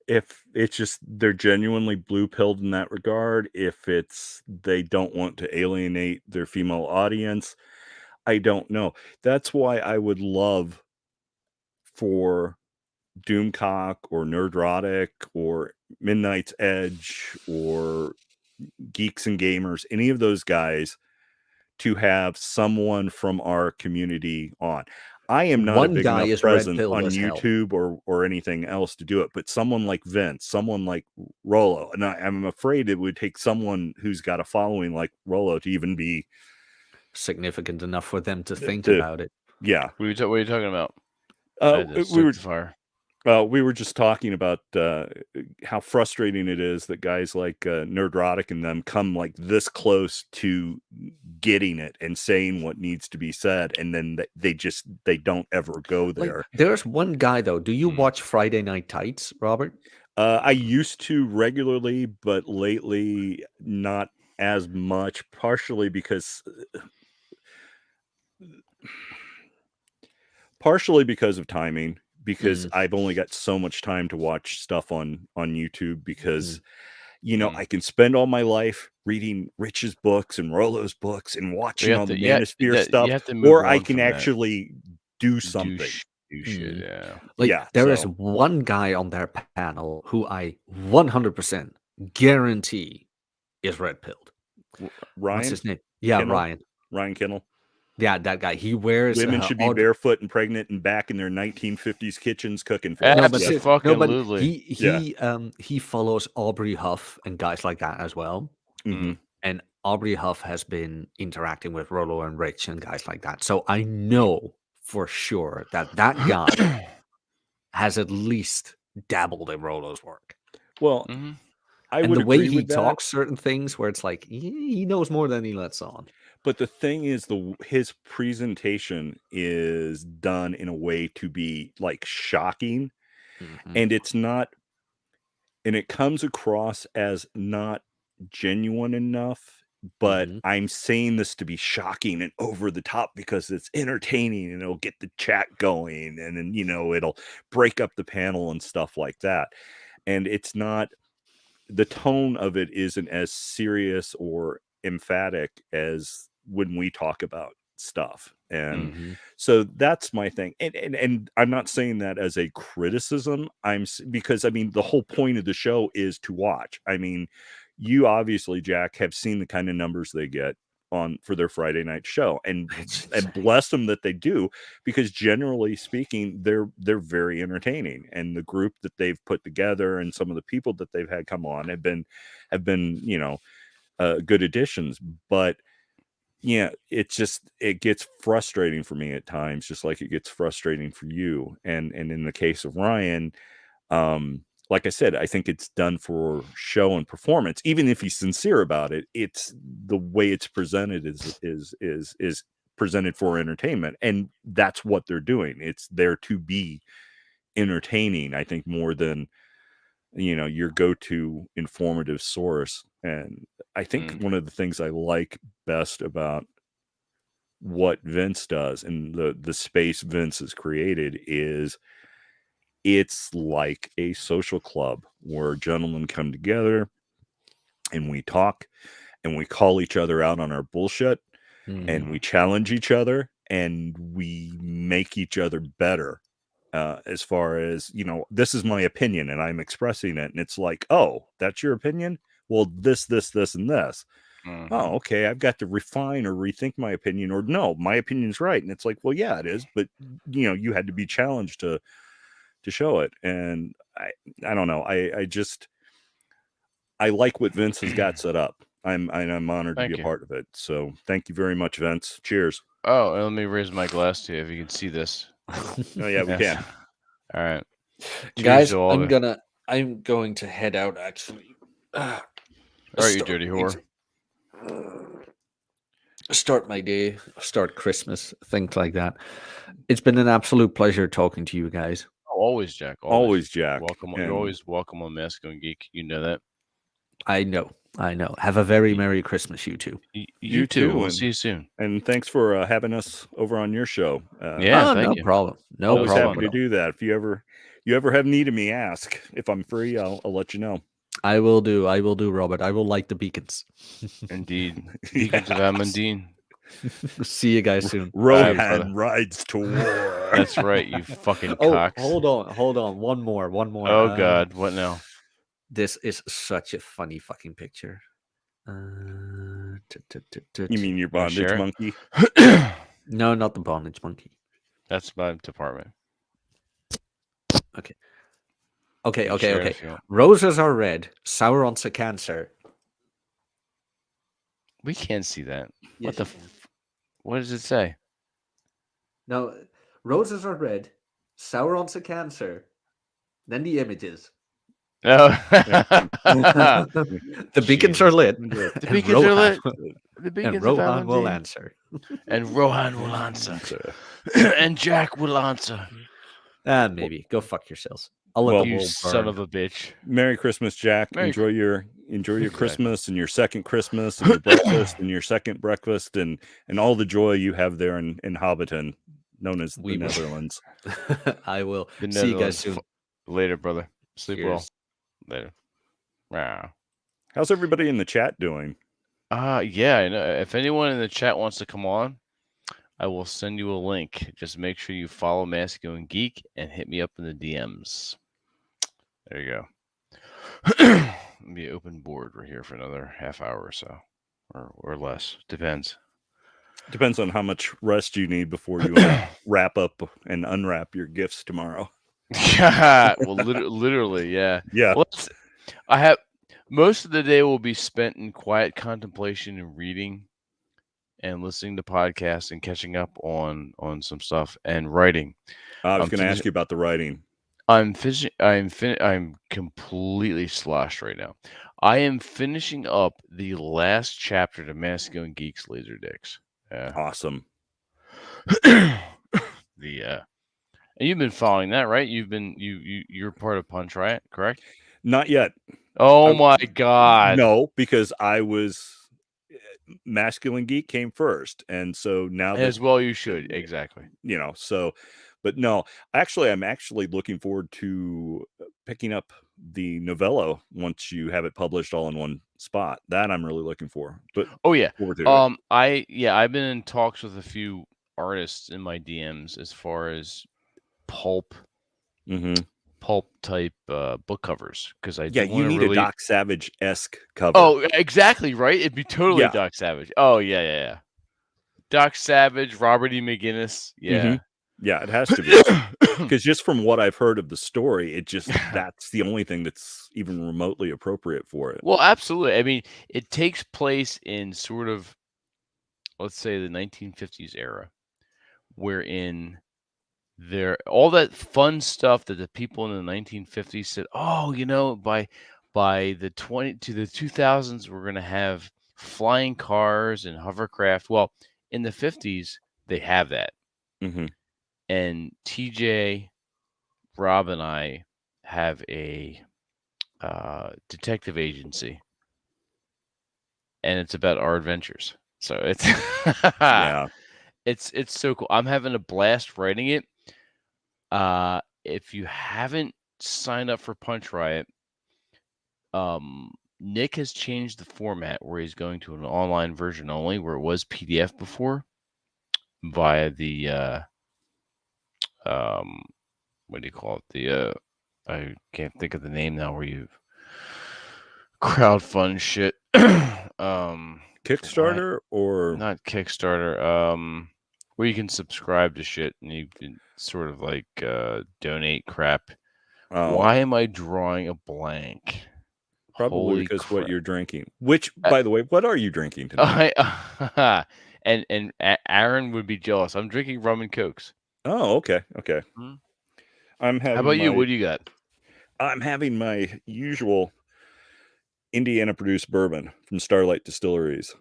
if it's just they're genuinely blue-pilled in that regard, if it's they don't want to alienate their female audience. I don't know. That's why I would love for Doomcock or Nerdrotic or Midnight's Edge or Geeks and Gamers, any of those guys, to have someone from our community on. I am not a big enough presence on YouTube or anything else to do it, but someone like Vince, someone like Rollo, and I'm afraid it would take someone who's got a following like Rollo to even be significant enough for them to think about it. Yeah. What are you talking about? We were just talking about how frustrating it is that guys like Nerdrotic and them come like this close to getting it and saying what needs to be said, and then they don't ever go there. Like, there's one guy though. Do you watch Friday Night Tights, Robert? I used to regularly, but lately not as much, partially because of timing, because I've only got so much time to watch stuff on YouTube, because I can spend all my life reading Rich's books and Rollo's books and watching all the Manosphere stuff, or I can actually do something. Do shit, yeah. Like, there is one guy on their panel who I 100% guarantee is red-pilled. Ryan? What's his name? Yeah, Kinnell? Ryan. Ryan Kinnell. Yeah, that guy. He wears women should be barefoot and pregnant and back in their 1950s kitchens cooking for he follows Aubrey Huff and guys like that as well. And Aubrey Huff has been interacting with Rollo and Rich and guys like that. So I know for sure that guy has at least dabbled in Rollo's work. Well, and the way he talks certain things where it's like he knows more than he lets on. But the thing is, his presentation is done in a way to be like shocking, and it's not, and it comes across as not genuine enough but I'm saying this to be shocking and over the top because it's entertaining and it'll get the chat going, and then, you know, it'll break up the panel and stuff like that. And it's not, the tone of it isn't as serious or emphatic as when we talk about stuff. And so that's my thing. And I'm not saying that as a criticism. Because I mean, the whole point of the show is to watch. I mean, you obviously, Jack, have seen the kind of numbers they get on for their Friday night show, and bless them that they do, because generally speaking, they're very entertaining, and the group that they've put together and some of the people that they've had come on have been you know, good additions. But yeah, it gets frustrating for me at times, just like it gets frustrating for you. And in the case of Ryan, like I said, I think it's done for show and performance. Even if he's sincere about it, it's the way it's presented is presented for entertainment, and that's what they're doing. It's there to be entertaining, I think, more than, you know, your go-to informative source. And I think one of the things I like best about what Vince does and the space Vince has created is it's like a social club where gentlemen come together and we talk and we call each other out on our bullshit and we challenge each other and we make each other better. As far as, you know, this is my opinion and I'm expressing it, and it's like, oh, that's your opinion? Well, this, and this. Oh, okay, I've got to refine or rethink my opinion, or no, my opinion's right. And it's like, well, yeah, it is, but, you know, you had to be challenged to show it. And I don't know. I like what Vince has got set up. I'm honored to be a part of it. So thank you very much, Vince. Cheers. Oh, and let me raise my glass to you if you can see this. Oh yeah, we can. All right, guys. I'm going to head out. Actually, all right, you dirty whore. Start my day, start Christmas, things like that. It's been an absolute pleasure talking to you guys. Oh, always, Jack. Always, Jack. Welcome. You're always welcome on Masculine Geek. You know that. I know. Have a very Merry Christmas, you two. You too. We'll see you soon. And thanks for having us over on your show. No problem. No problem. Happy to do that. If you ever have need of me, ask. If I'm free, I'll let you know. I will do, Robert. I will light the beacons. Indeed. Beacons of Amandine. See you guys soon. Rohan rides to war. That's right, you fucking cocks. Hold on. One more. Oh, God. What now? This is such a funny fucking picture. You mean your bondage monkey? No, not the bondage monkey. That's my department. Okay. Roses are red. Sauron's a Cancer. We can't see that. Yes, what does it say? No, roses are red. Sauron's a Cancer. Then the images. Oh. The beacons are lit. The beacons are lit. The beacons and Rohan will answer. And Rohan will answer. And Jack will answer. And maybe go fuck yourselves. You son of a bitch. Merry Christmas, Jack. Enjoy your Christmas and your second Christmas and your breakfast and your second breakfast and all the joy you have there in Hobbiton, known as the Netherlands. I will. See you guys soon. Later, brother. Sleep well. Later. Wow. How's everybody in the chat doing? Yeah, I know. If anyone in the chat wants to come on, I will send you a link. Just make sure you follow Masculine Geek and hit me up in the DMs. There you go. Let me open board. We're here for another half hour or so, or less. Depends. Depends on how much rest you need before you wrap up and unwrap your gifts tomorrow. Well, literally, yeah. Yeah. Well, I have most of the day will be spent in quiet contemplation and reading and listening to podcasts and catching up on some stuff and writing. I was going to ask you about the writing. I'm completely sloshed right now. I am finishing up the last chapter to Masculine Geeks Laser Dicks. Awesome. And you've been following that, right? You're part of Punch Riot, correct? Not yet. Oh my God. No, because I was Masculine Geek came first, and so now that As well, you should. Exactly. so, but no, actually, I'm actually looking forward to picking up the Novello once you have it published all in one spot. That I'm really looking for. But Oh yeah. forward to it. I've been in talks with a few artists in my DMs as far as pulp type book covers, because I Yeah, do you want to need really. a Doc Savage-esque cover. Oh, exactly right. It'd be totally Yeah. Doc Savage. Oh yeah. Doc Savage, Robert E. McGinnis. Yeah. Yeah, it has to be. Because just from what I've heard of the story, that's the only thing that's even remotely appropriate for it. Well, absolutely. I mean, it takes place in sort of, let's say, the 1950s era, wherein all that fun stuff that the people in the 1950s said, oh, by the 2000s, we're going to have flying cars and hovercraft. Well, in the 50s, they have that. And TJ, Rob, and I have a detective agency, and it's about our adventures. So it's Yeah. it's so cool. I'm having a blast writing it. If you haven't signed up for Punch Riot, Nick has changed the format where he's going to an online version only, where it was PDF before, via the what do you call it? I can't think of the name now, where you crowdfund shit. Kickstarter or not Kickstarter. Where you can subscribe to shit and you can sort of like donate crap. Oh. Why am I drawing a blank? Probably Holy because crap. what you're drinking. Which, by the way, what are you drinking tonight? And Aaron would be jealous. I'm drinking rum and cokes. Oh, okay. I'm having. How about you? What do you got? I'm having my usual Indiana-produced bourbon from Starlight Distilleries,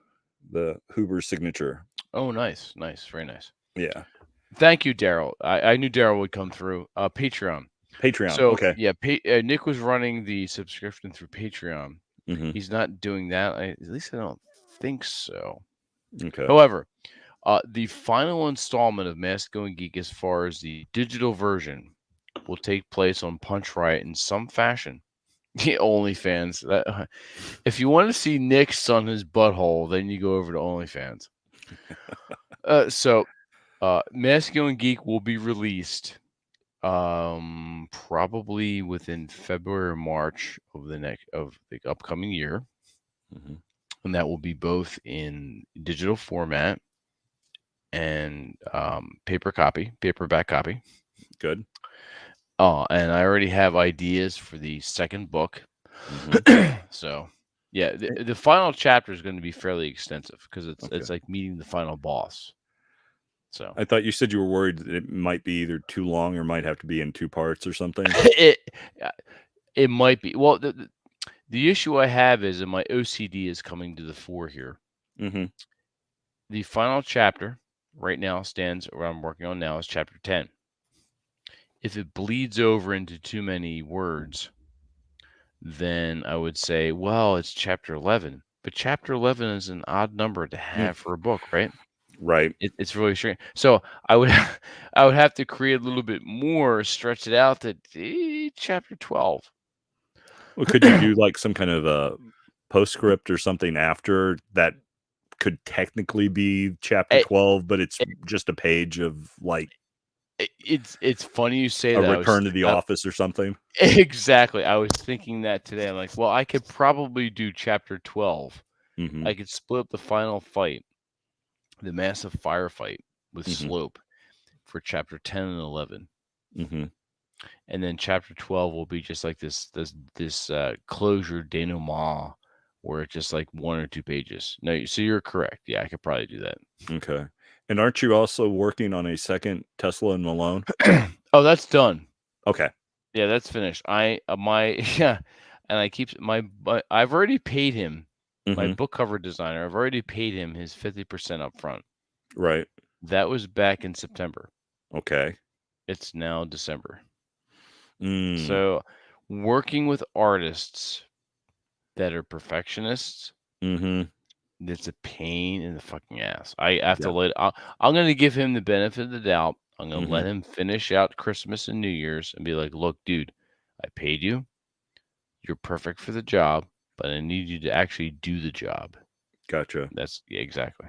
the Hoover Signature. Oh, nice, very nice. Yeah. Thank you, Daryl. I knew Daryl would come through. Patreon. So, okay. Yeah, Nick was running the subscription through Patreon. He's not doing that. At least I don't think so. Okay. However, the final installment of Mask Going Geek, as far as the digital version, will take place on Punch Riot in some fashion. OnlyFans. If you want to see Nick's on his butthole, then you go over to OnlyFans. So Mask Going Geek will be released probably within February or March of the upcoming year. And that will be both in digital format and paperback copy. Good. And I already have ideas for the second book. So yeah, the final chapter is going to be fairly extensive, because it's like meeting the final boss. So I thought you said you were worried that it might be either too long or might have to be in 2 parts or something. It might be. Well, the issue I have is that my OCD is coming to the fore here. The final chapter right now stands, what I'm working on now, is chapter 10. If it bleeds over into too many words, then I would say, well, it's chapter 11. But chapter 11 is an odd number to have for a book, right? Right. It's really strange. So I would have to create a little bit more, stretch it out to chapter 12. Well, could you do like some kind of a postscript or something after that could technically be chapter 12, but it's just a page of like. It's funny you say a that. Return to the Office or something. Exactly. I was thinking that today. I'm like, well, I could probably do chapter 12. I could split up the final fight, the massive firefight with Slope, for chapter 10 and 11. And then chapter 12 will be just like this closure denouement, where it's just like 1 or 2 pages. No, so you're correct. Yeah, I could probably do that. Okay. And aren't you also working on a second Tesla and Malone? Oh, that's done. Okay. Yeah, that's finished. And I keep I've already paid him, my book cover designer. I've already paid him his 50% up front. Right. That was back in September. Okay. It's now December. So working with artists that are perfectionists, It's a pain in the fucking ass. I have to I'm going to give him the benefit of the doubt. I'm going to let him finish out Christmas and New Year's and be like, look, dude, I paid you. You're perfect for the job, but I need you to actually do the job. Gotcha. Exactly.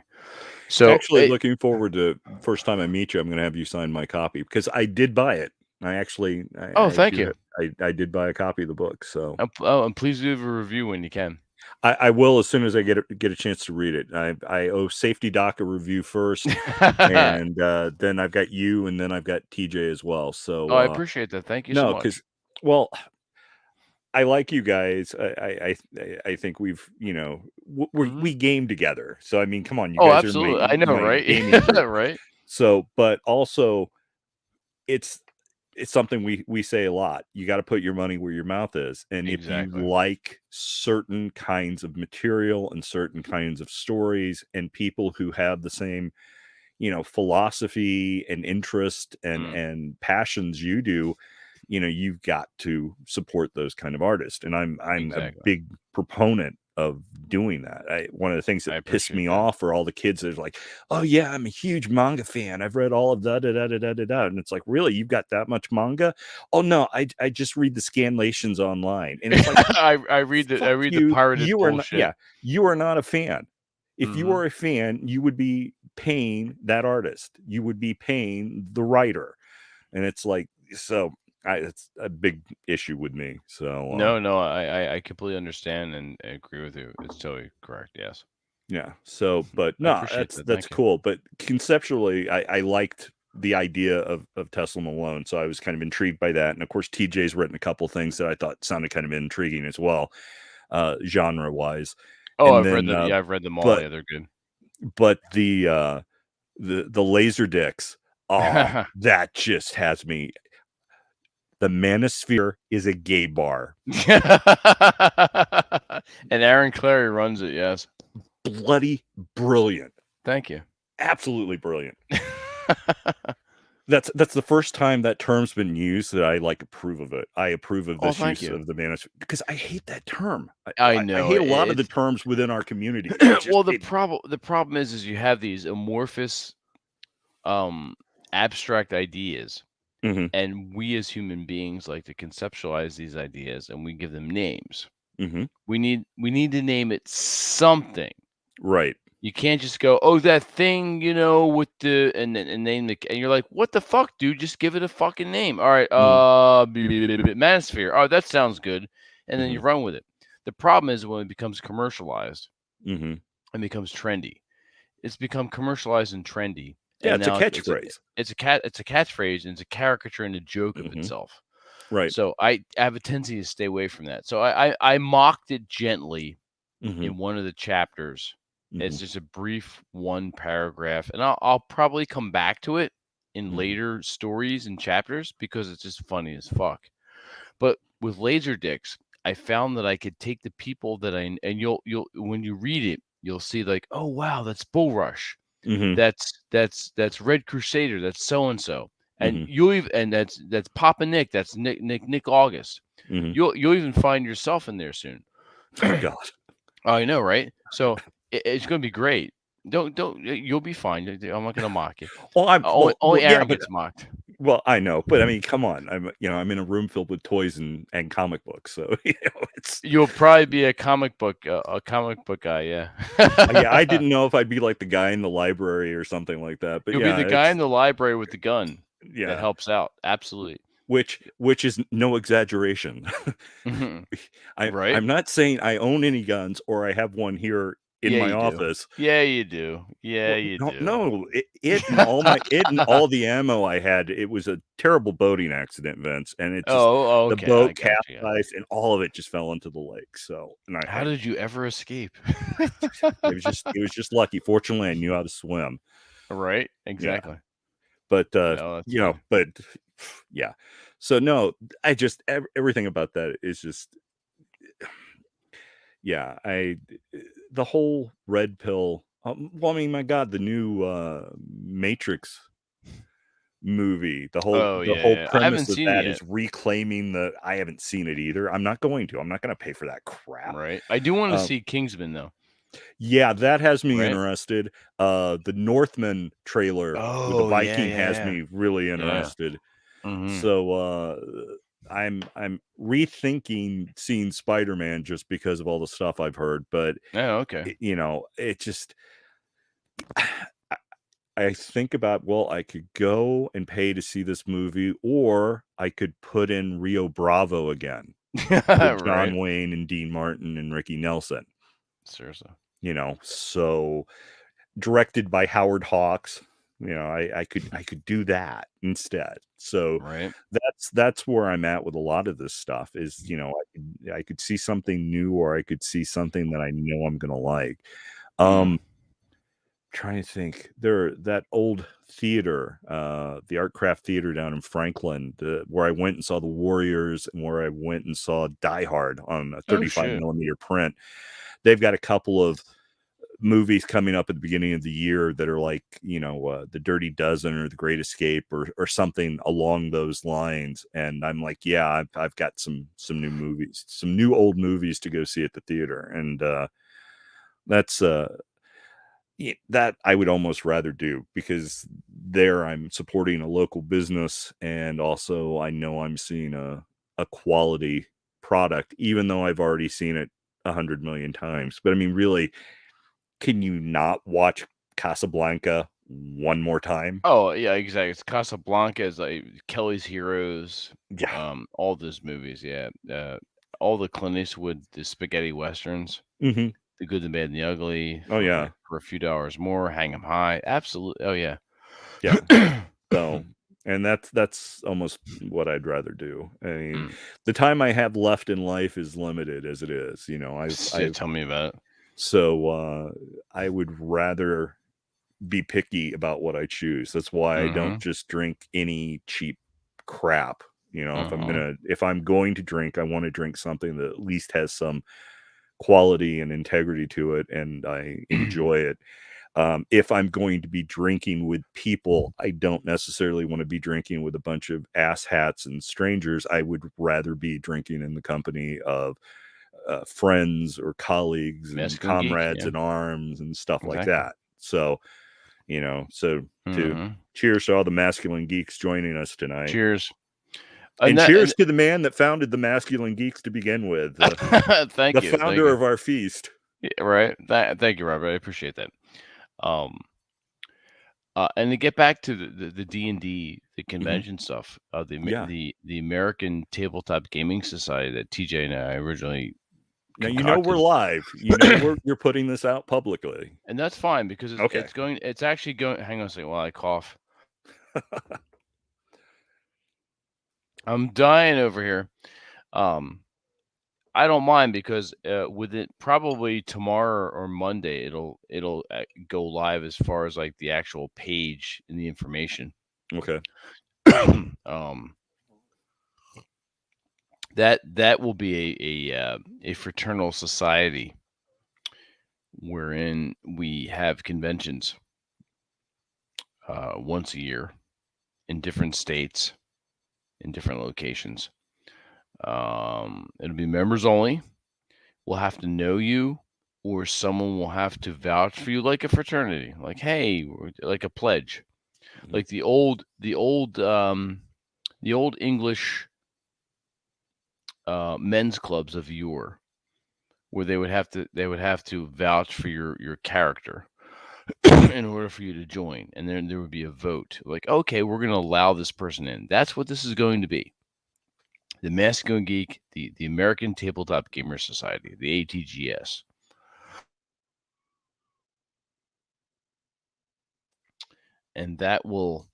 So actually, looking forward to first time I meet you, I'm going to have you sign my copy because I did buy it. Thank you. I did buy a copy of the book. So, and please do a review when you can. I will as soon as I get a chance to read it. I owe Safety Doc a review first, and then I've got you, and then I've got TJ as well. So, I appreciate that. Thank you so much. Because, well, I like you guys. I think we've, we game together. So I mean, come on, you guys absolutely. are I know, right? Right. So, but also, it's something we say a lot. You got to put your money where your mouth is, and if you like certain kinds of material and certain kinds of stories, and people who have the same, philosophy and interest and passions you do. You've got to support those kind of artists. And I'm a big proponent of doing that. One of the things that pissed me off are all the kids that are like, oh yeah, I'm a huge manga fan. I've read all of that. And it's like, really? You've got that much manga? Oh no, I just read the scanlations online. And it's like, I read the pirated bullshit. You are not a fan. If you were a fan, you would be paying that artist. You would be paying the writer. And it's like, so it's a big issue with me. So no, I completely understand and agree with you. It's totally correct. Yes. Yeah. So, but no, that's cool. But conceptually, I liked the idea of Tesla Malone. So I was kind of intrigued by that. And of course, TJ's written a couple things that I thought sounded kind of intriguing as well, genre wise. Oh, I've read them all. Yeah, they're good. But the laser dicks, that just has me. The Manosphere is a gay bar. And Aaron Clary runs it, yes. Bloody brilliant. Thank you. Absolutely brilliant. That's the first time that term's been used that I approve of it. I approve of this use of the Manosphere because I hate that term. I know. I hate a lot of the terms within our community. The problem is you have these amorphous abstract ideas. And we as human beings like to conceptualize these ideas and we give them names. We need to name it something. Right. You can't just go, oh, that thing, with the and name the and you're like, what the fuck, dude? Just give it a fucking name. All right, Manosphere. Oh, that sounds good. And then you run with it. The problem is when it becomes commercialized and becomes trendy. It's become commercialized and trendy. Yeah, it's a catchphrase. It's a catchphrase, and it's a caricature and a joke of itself. Right. So I have a tendency to stay away from that. So I mocked it gently in one of the chapters. It's just a brief one paragraph, and I'll probably come back to it in later stories and chapters because it's just funny as fuck. But with laser dicks, I found that I could take the people that and you'll when you read it, you'll see like, oh wow, that's Bull Rush. That's Red Crusader. That's so and so, and that's Papa Nick. That's Nick August. You'll even find yourself in there soon. Oh God, I know, right? So it's going to be great. You'll be fine. I'm not going to mock you. Well, only Aaron gets mocked. Well, I know, but I mean, come on. I'm in a room filled with toys and comic books, so You'll probably be a comic book guy, yeah. Yeah, I didn't know if I'd be like the guy in the library or something like that, but you'll be the guy in the library with the gun. Yeah, that helps out absolutely. Which is no exaggeration. I'm not saying I own any guns or I have one here in my office. Yeah, you do. Yeah, you do. No, it and all the ammo I had, it was a terrible boating accident, Vince, and it just the boat capsized and all of it just fell into the lake. So, how did you ever escape? it was just lucky. Fortunately, I knew how to swim. Right, exactly. Yeah. But but yeah. So no, I just everything about that is just yeah, the whole red pill. Well, I mean, my God, the new Matrix movie, the whole premise of that is reclaiming I haven't seen it either. I'm not going to pay for that crap. Right. I do want to see Kingsman though. Yeah, that has me Right? interested. The Northman trailer with the Oh, yeah, Viking has yeah, me really yeah. interested. Mm-hmm. So I'm rethinking seeing Spider-Man just because of all the stuff I've heard, but Oh, okay. it just I think about, well, I could go and pay to see this movie, or I could put in Rio Bravo again with Right. John Wayne and Dean Martin and Ricky Nelson. Seriously. So directed by Howard Hawks. I could do that instead. So Right. that's where I'm at with a lot of this stuff is, I could see something new, or I could see something that I know I'm gonna like. Trying to think, that old theater, the Artcraft Theater down in Franklin, where I went and saw the Warriors, and where I went and saw Die Hard on a 35 shit. millimeter print. They've got a couple of movies coming up at the beginning of the year that are like, The Dirty Dozen or The Great Escape or something along those lines. And I'm like, yeah, I've got some new movies, some new old movies to go see at the theater. And that's that I would almost rather do, because there I'm supporting a local business, and also I know I'm seeing a quality product, even though I've already seen it 100 million times. But I mean, really, can you not watch Casablanca one more time? Oh, yeah, exactly. It's Casablanca, is like Kelly's Heroes. Yeah. All those movies, yeah. All the Clint Eastwood, the spaghetti westerns, Mm-hmm. The Good, the Bad, and the Ugly. Oh, yeah. For a few dollars more, Hang 'em High. Absolutely. Oh, yeah. Yeah. So, and that's almost what I'd rather do. I mean, the time I have left in life is limited as it is. Tell me about it. So I would rather be picky about what I choose. That's why I don't just drink any cheap crap. If I'm going to drink, I want to drink something that at least has some quality and integrity to it, and I enjoy it. If I'm going to be drinking with people, I don't necessarily want to be drinking with a bunch of asshats and strangers. I would rather be drinking in the company of friends or colleagues and Masculine Geek, comrades yeah. in arms and stuff like Exactly. that. So, to cheers to all the masculine geeks joining us tonight. Cheers. And cheers to the man that founded the Masculine Geeks to begin with. Thank you. The founder of our feast. Yeah, right. Thank you, Robert. I appreciate that. And to get back to the D&D, the convention stuff, the American Tabletop Gaming Society that TJ and I originally now we're live. You're putting this out publicly, and that's fine, because it's actually going. Hang on a second while I cough. I'm dying over here. I don't mind, because with it probably tomorrow or Monday, it'll go live as far as like the actual page and the information. Okay. That will be a fraternal society wherein we have conventions once a year in different states, in different locations. It'll be members only. We'll have to know you, or someone will have to vouch for you, like a fraternity, like, hey, like a pledge, like the old English men's clubs of yore, where they would have to vouch for your character in order for you to join, and then there would be a vote, like, okay, we're going to allow this person in. That's what this is going to be. The Masculine Geek, the American Tabletop Gamer Society, the ATGS. And the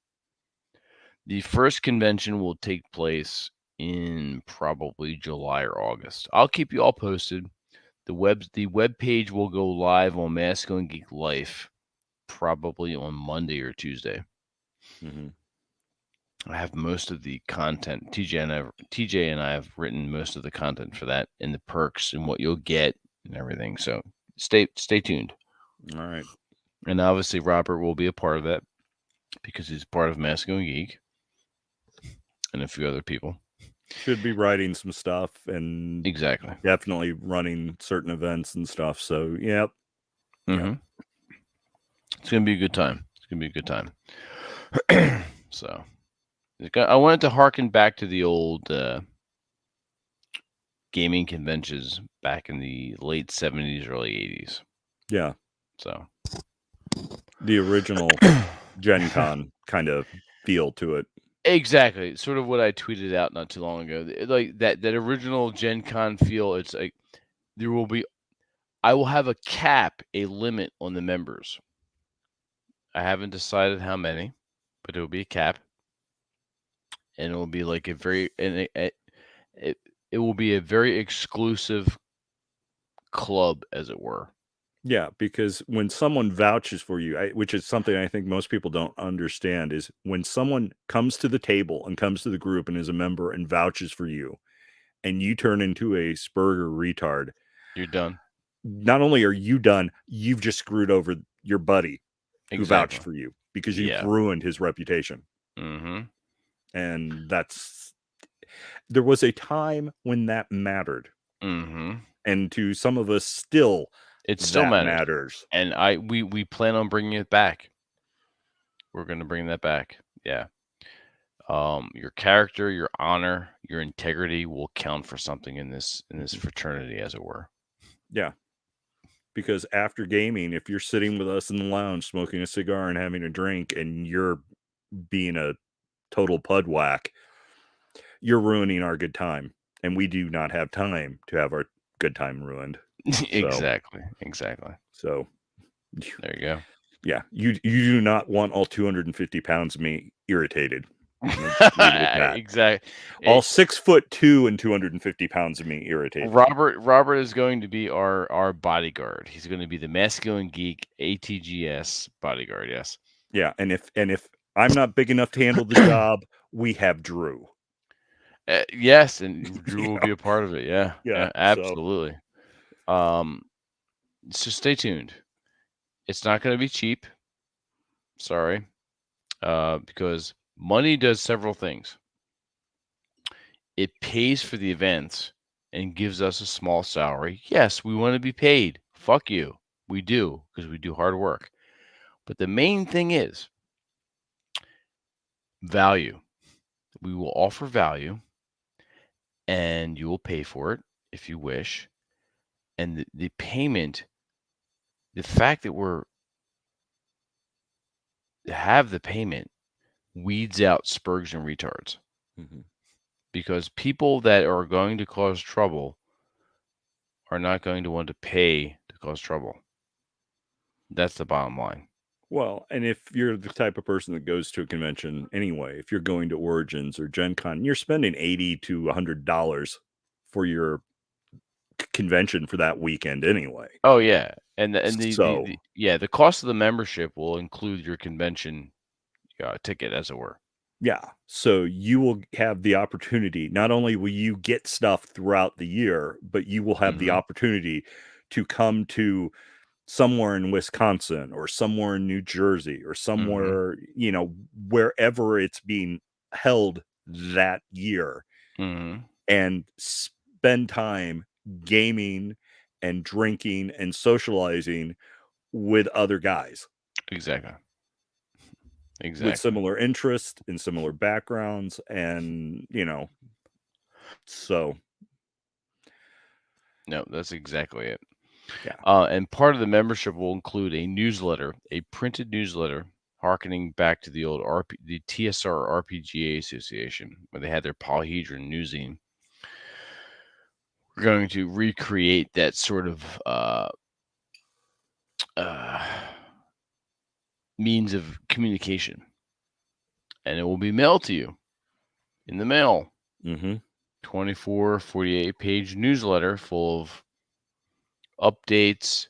first convention will take place in probably July or August. I'll keep you all posted. The web page will go live on Masculine Geek Life probably on Monday or Tuesday. I have most of the content. TJ and I have written most of the content for that, and the perks and what you'll get and everything. So stay tuned. All right. And obviously Robert will be a part of that, because he's part of Masculine Geek, and a few other people. Should be writing some stuff, and exactly, definitely running certain events and stuff. So, yep. Mm-hmm. It's gonna be a good time. It's gonna be a good time. So, I wanted to harken back to the old gaming conventions back in the late 70s, early 80s. Yeah. So, the original Gen Con kind of feel to it. exactly, sort of what I tweeted out not too long ago. Like that original Gen Con feel. It's like I will have a cap, a limit on the members. I haven't decided how many, but it will be a cap, and it will be like a very it will be a very exclusive club, as it were. Yeah, because when someone vouches for you, which is something I think most people don't understand, is when someone comes to the table and comes to the group and is a member and vouches for you, and you turn into a Spurger retard, You're done. Not only are you done, you've just screwed over your buddy who vouched for you because you've ruined his reputation. Mm-hmm. And there was a time when that mattered. Mm-hmm. And to some of us still, it still matters. And we plan on bringing it back. We're going to bring that back. Yeah. Your character, your honor, your integrity will count for something in this fraternity, as it were. Yeah. Because after gaming, if you're sitting with us in the lounge smoking a cigar and having a drink and you're being a total pudwhack, you're ruining our good time. And we do not have time to have our good time ruined. Exactly. So there you go. Yeah. You do not want all 250 pounds of me irritated. Exactly. All 6'2" and 250 pounds of me irritated. Robert is going to be our bodyguard. He's going to be the Masculine Geek ATGS bodyguard. Yes. Yeah, and if I'm not big enough to handle the job, we have Drew. Yes, and Drew will be a part of it. Yeah, absolutely. So stay tuned. It's not going to be cheap. Sorry, because money does several things. It pays for the events and gives us a small salary. Yes, we want to be paid. Fuck you. We do, because we do hard work. But the main thing is value. We will offer value, and you will pay for it if you wish. And the payment, the fact that we're have the payment weeds out spurgs and retards. Mm-hmm. Because people that are going to cause trouble are not going to want to pay to cause trouble. That's the bottom line. Well, and if you're the type of person that goes to a convention anyway, if you're going to Origins or Gen Con, you're spending $80 to $100 for your convention for that weekend anyway. Oh yeah, and the cost of the membership will include your convention ticket, as it were. Yeah, so you will have the opportunity. Not only will you get stuff throughout the year, but you will have the opportunity to come to somewhere in Wisconsin or somewhere in New Jersey or somewhere, wherever it's being held that year, and spend time gaming and drinking and socializing with other guys. Exactly. With similar interests and similar backgrounds, and so no, that's exactly it. Yeah. And part of the membership will include a newsletter, a printed newsletter, harkening back to the old the TSR RPGA Association, where they had their Polyhedron newsine. We're going to recreate that sort of means of communication, and it will be mailed to you in the mail. 24, 48-page newsletter full of updates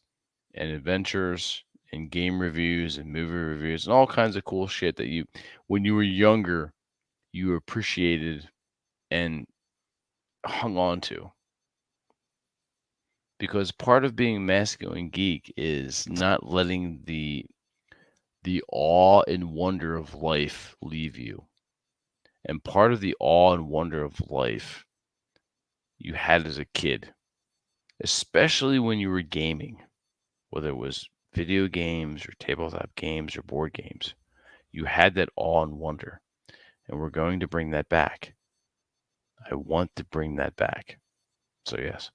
and adventures and game reviews and movie reviews and all kinds of cool shit that when you were younger, you appreciated and hung on to. Because part of being Masculine Geek is not letting the awe and wonder of life leave you. And part of the awe and wonder of life you had as a kid, especially when you were gaming, whether it was video games or tabletop games or board games. You had that awe and wonder, and we're going to bring that back. I want to bring that back. So yes.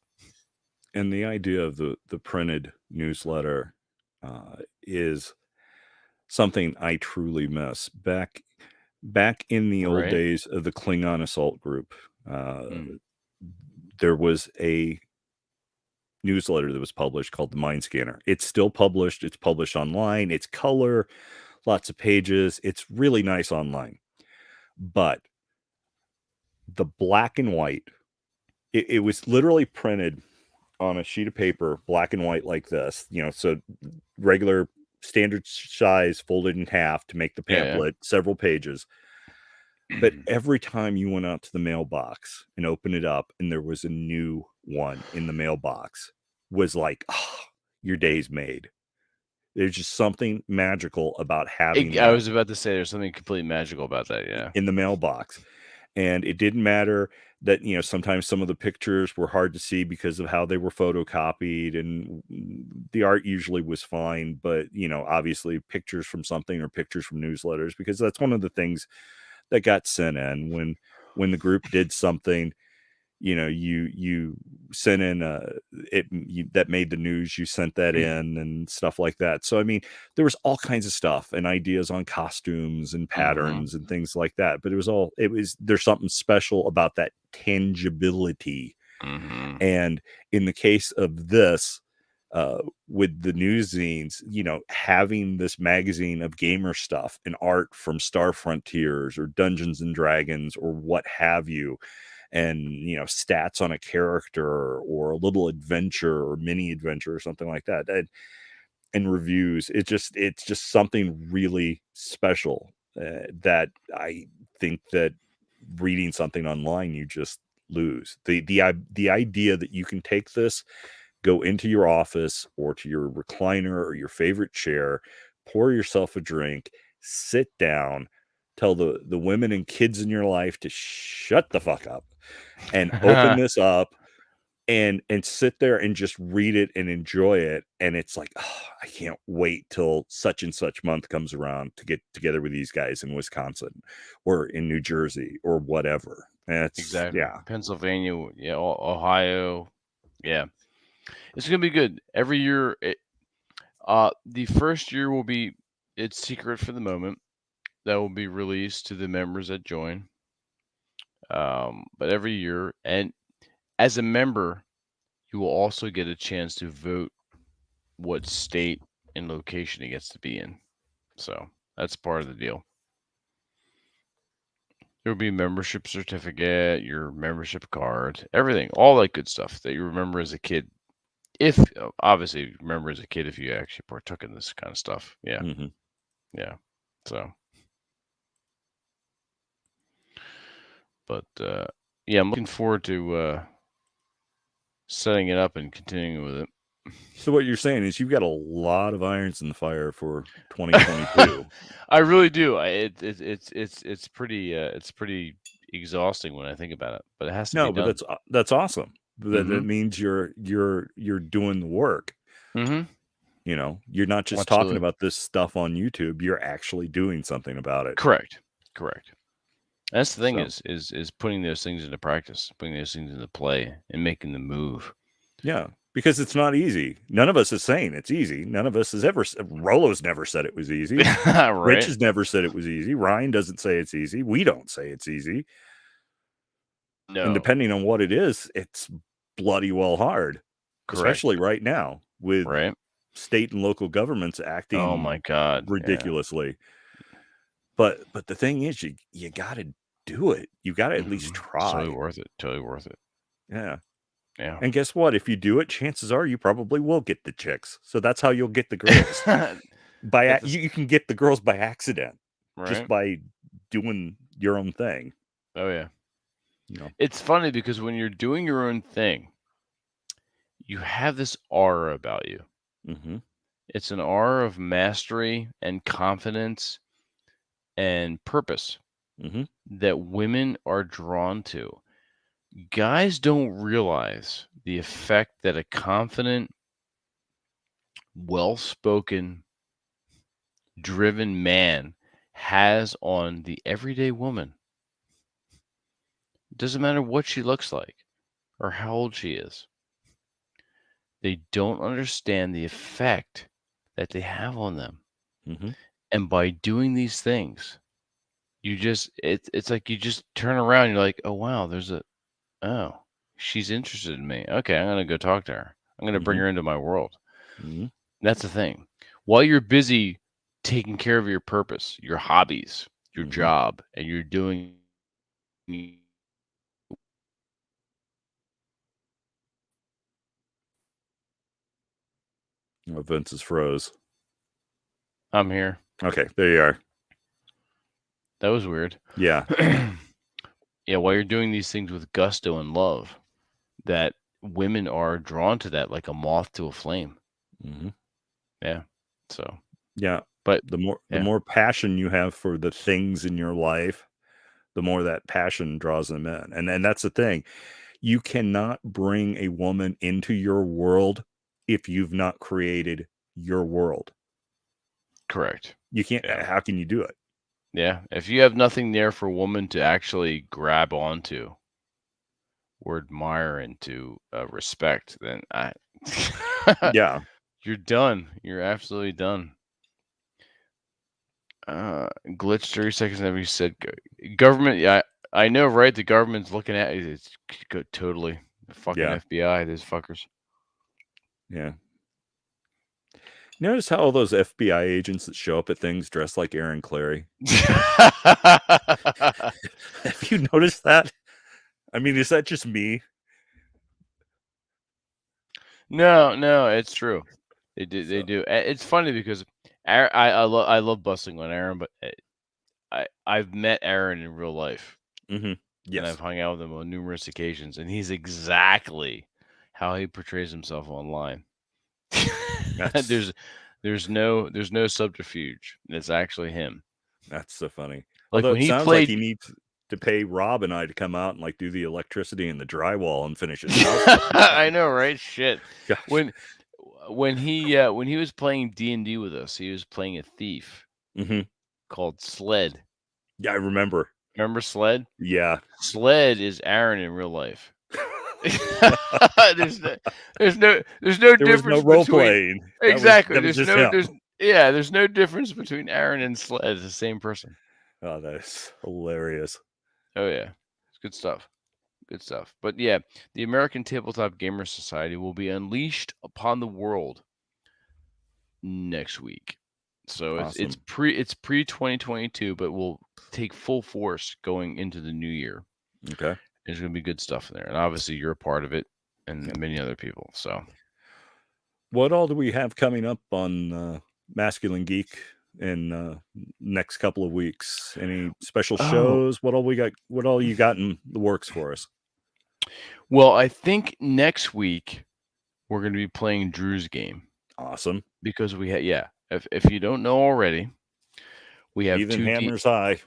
And the idea of the printed newsletter is something I truly miss. Back in the old Right. days of the Klingon Assault Group, Mm. there was a newsletter that was published called the Mind Scanner. It's still published. It's published online. It's color, lots of pages. It's really nice online. But the black and white, it was literally printed on a sheet of paper, black and white like this, so regular standard size folded in half to make the pamphlet, several pages. But every time you went out to the mailbox and opened it up and there was a new one in the mailbox, was like, oh, your day's made. There's just something magical about having I was about to say there's something completely magical about that, yeah. in the mailbox. And it didn't matter that, sometimes some of the pictures were hard to see because of how they were photocopied, and the art usually was fine. But, obviously pictures from something or pictures from newsletters, because that's one of the things that got sent in when the group did something, you sent in that made the news, you sent that in and stuff like that. So, I mean, there was all kinds of stuff and ideas on costumes and patterns and things like that. But there's something special about that tangibility. And in the case of this, with the newszines, having this magazine of gamer stuff and art from Star Frontiers or Dungeons and Dragons or what have you, and stats on a character or a little adventure or mini adventure or something like that, and reviews, it's just something really special that I think that reading something online you just lose. The idea that you can take this, go into your office or to your recliner or your favorite chair, pour yourself a drink, sit down, tell the women and kids in your life to shut the fuck up, and open this up and sit there and just read it and enjoy it. And it's like, oh, I can't wait till such and such month comes around to get together with these guys in Wisconsin or in New Jersey or whatever. And it's Exactly. yeah. Pennsylvania, yeah, Ohio, yeah. It's gonna be good. Every year, the first year will be it's secret for the moment. That will be released to the members that join. But every year, and as a member, you will also get a chance to vote what state and location it gets to be in. So that's part of the deal. There'll be a membership certificate, your membership card, everything, all that good stuff that you remember as a kid. If obviously remember as a kid if you actually partook in this kind of stuff. Yeah. Yeah. So but yeah, I'm looking forward to setting it up and continuing with it. So what you're saying is you've got a lot of irons in the fire for 2022. I really do. It's pretty exhausting when I think about it, but it has to be done. But that's awesome. That means you're doing the work. You're not just talking about this stuff on YouTube. You're actually doing something about it. Correct. That's the thing is putting those things into practice, putting those things into play, and making the move. Yeah, because it's not easy. None of us is saying it's easy. None of us has ever. Rolo's never said it was easy. Right. Rich has never said it was easy. Ryan doesn't say it's easy. We don't say it's easy. No. And depending on what it is, it's bloody well hard. Correct. Especially right now with state and local governments acting oh my god ridiculously. But the thing is, you got to do it. You got to at least try. Totally worth it. Yeah. Yeah. And guess what? If you do it, chances are you probably will get the chicks. So that's how you'll get the girls. You can get the girls by accident, just by doing your own thing. Oh yeah. It's funny because when you're doing your own thing, you have this aura about you. It's an aura of mastery and confidence and purpose that women are drawn to. Guys don't realize the effect that a confident, well-spoken, driven man has on the everyday woman. It doesn't matter what she looks like or how old she is. They don't understand the effect that they have on them. Mm-hmm. And by doing these things, it's like you just turn around, you're like, oh wow, oh, she's interested in me. Okay, I'm gonna go talk to her. I'm gonna bring her into my world. Mm-hmm. That's the thing. While you're busy taking care of your purpose, your hobbies, your job, and you're doing Oh, Vince is froze. I'm here. Okay, there you are. That was weird. Yeah. Yeah, while you're doing these things with gusto and love, that women are drawn to that like a moth to a flame. Mm-hmm. Yeah. So yeah, but the more passion you have for the things in your life, the more that passion draws them in. And that's the thing. You cannot bring a woman into your world if you've not created your world. Correct. You can't. Yeah. How can you do it? Yeah. If you have nothing there for a woman to actually grab onto or admire and to respect, then yeah, you're done. You're absolutely done. Glitch 30 seconds after you said government. Yeah, I know, right? The government's looking at it. It's totally the fucking FBI. Those fuckers. Yeah. Notice how all those FBI agents that show up at things dressed like Aaron Clary? Have you noticed that? I mean, is that just me? No, it's true. They do. They do. It's funny because I love busting on Aaron, but I've met Aaron in real life. Mm-hmm. Yes. And I've hung out with him on numerous occasions, and he's exactly how he portrays himself online. There's no subterfuge. It's actually him. That's so funny. Like although when it he sounds played, like he needs to pay Rob and I to come out and like do the electricity and the drywall and finish his house. I know, right? Shit. Gosh. When he was playing D&D with us, he was playing a thief called Sled. Yeah, I remember. Remember Sled? Yeah. Sled is Aaron in real life. there's no difference no role between playing. Exactly. That There's no difference between Aaron and Sled. It's the same person. Oh, that's hilarious. Oh yeah, it's good stuff. Good stuff. But yeah, the American Tabletop Gamer Society will be unleashed upon the world next week. So Awesome. it's pre 2022, but will take full force going into the new year. Okay. There's going to be good stuff in there, and obviously you're a part of it, and many other people. So, what all do we have coming up on Masculine Geek in next couple of weeks? Any special shows? What all we got? What all you got in the works for us? Well, I think next week we're going to be playing Drew's game. Awesome. Because we had if you don't know already, we have Even Hammers High.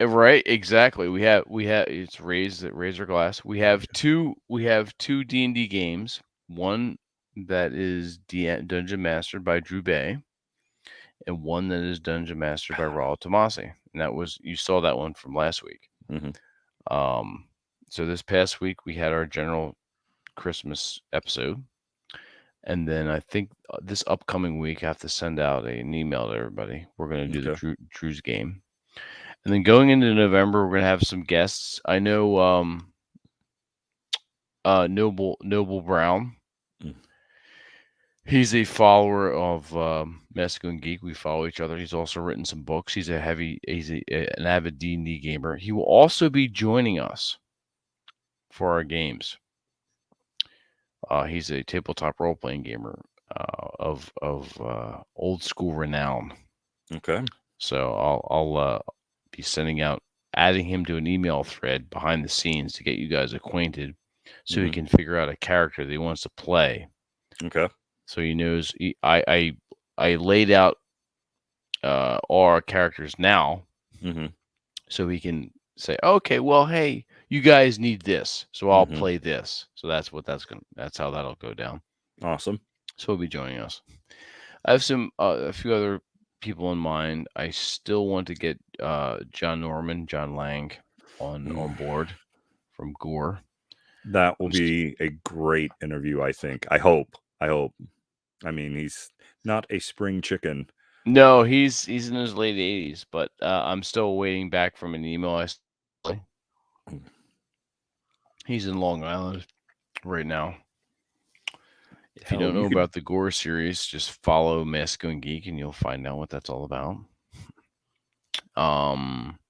Right, exactly. We have it's Razor Glass. We have two D&D games. One that is Dungeon Mastered by Drew Bay, and one that is Dungeon Mastered by Raul Tomasi. And you saw that one from last week. So this past week we had our general Christmas episode, and then I think this upcoming week I have to send out an email to everybody. We're going to do the Drew's game. And then going into November, we're going to have some guests. I know Noble Brown. He's a follower of Masculine Geek. We follow each other. He's also written some books. He's an avid D&D gamer. He will also be joining us for our games. He's a tabletop role-playing gamer of old school renown. Okay. So I'll be adding him to an email thread behind the scenes to get you guys acquainted, so he can figure out a character that he wants to play. Okay. So he knows. I laid out all our characters now, so he can say, okay, well, hey, you guys need this, so I'll play this. So that's how that'll go down. Awesome. So he'll be joining us. I have some a few other people in mind. I still want to get John Lang on board from Gore. That will be a great interview, I think. I hope. I mean, he's not a spring chicken. No, he's in his late 80s, but I'm still waiting back from an email. He's in Long Island right now. If you don't know about the Gore series, just follow Masculine Geek and you'll find out what that's all about.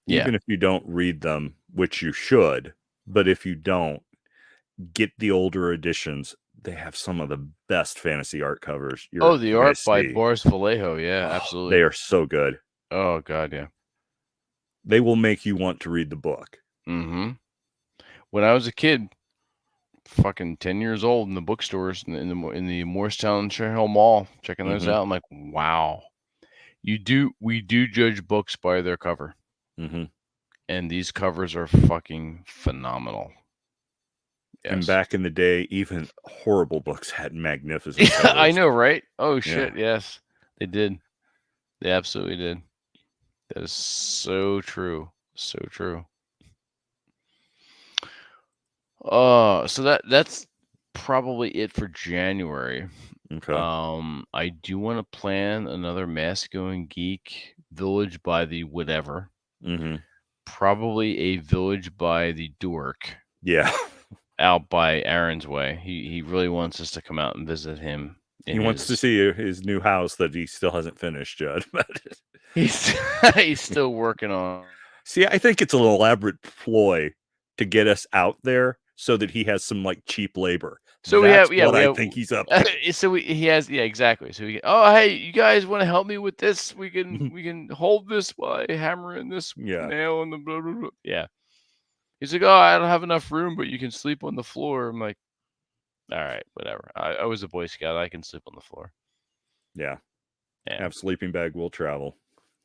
Even if you don't read them, which you should, but if you don't, get the older editions. They have some of the best fantasy art covers. The art by Boris Vallejo. Yeah, absolutely. They are so good. Oh, God, yeah. They will make you want to read the book. Mm-hmm. When I was a kid, fucking 10 years old, in the bookstores in the Morristown Cherry Hill Mall, checking those out, I'm like, wow. We do judge books by their cover. Mm-hmm. And these covers are fucking phenomenal. Yes. And back in the day, even horrible books had magnificent covers. I know, right? Oh, shit, yes. They did. They absolutely did. That is so true. So true. So that's probably it for January. Okay. I do want to plan another Masculine Geek Village by the whatever. Mm-hmm. Probably a Village by the Dork. Yeah. Out by Aaron's way. He really wants us to come out and visit him. He wants to see his new house that he still hasn't finished yet. He's still working on. See, I think it's an elaborate ploy to get us out there so that he has some like cheap labor. So I think he's up to. He has exactly. So hey, you guys want to help me with this? We can hold this by hammering this nail in the blah blah blah. Yeah. He's like, I don't have enough room, but you can sleep on the floor. I'm like, all right, whatever. I was a Boy Scout. I can sleep on the floor. Yeah. Have sleeping bag will travel.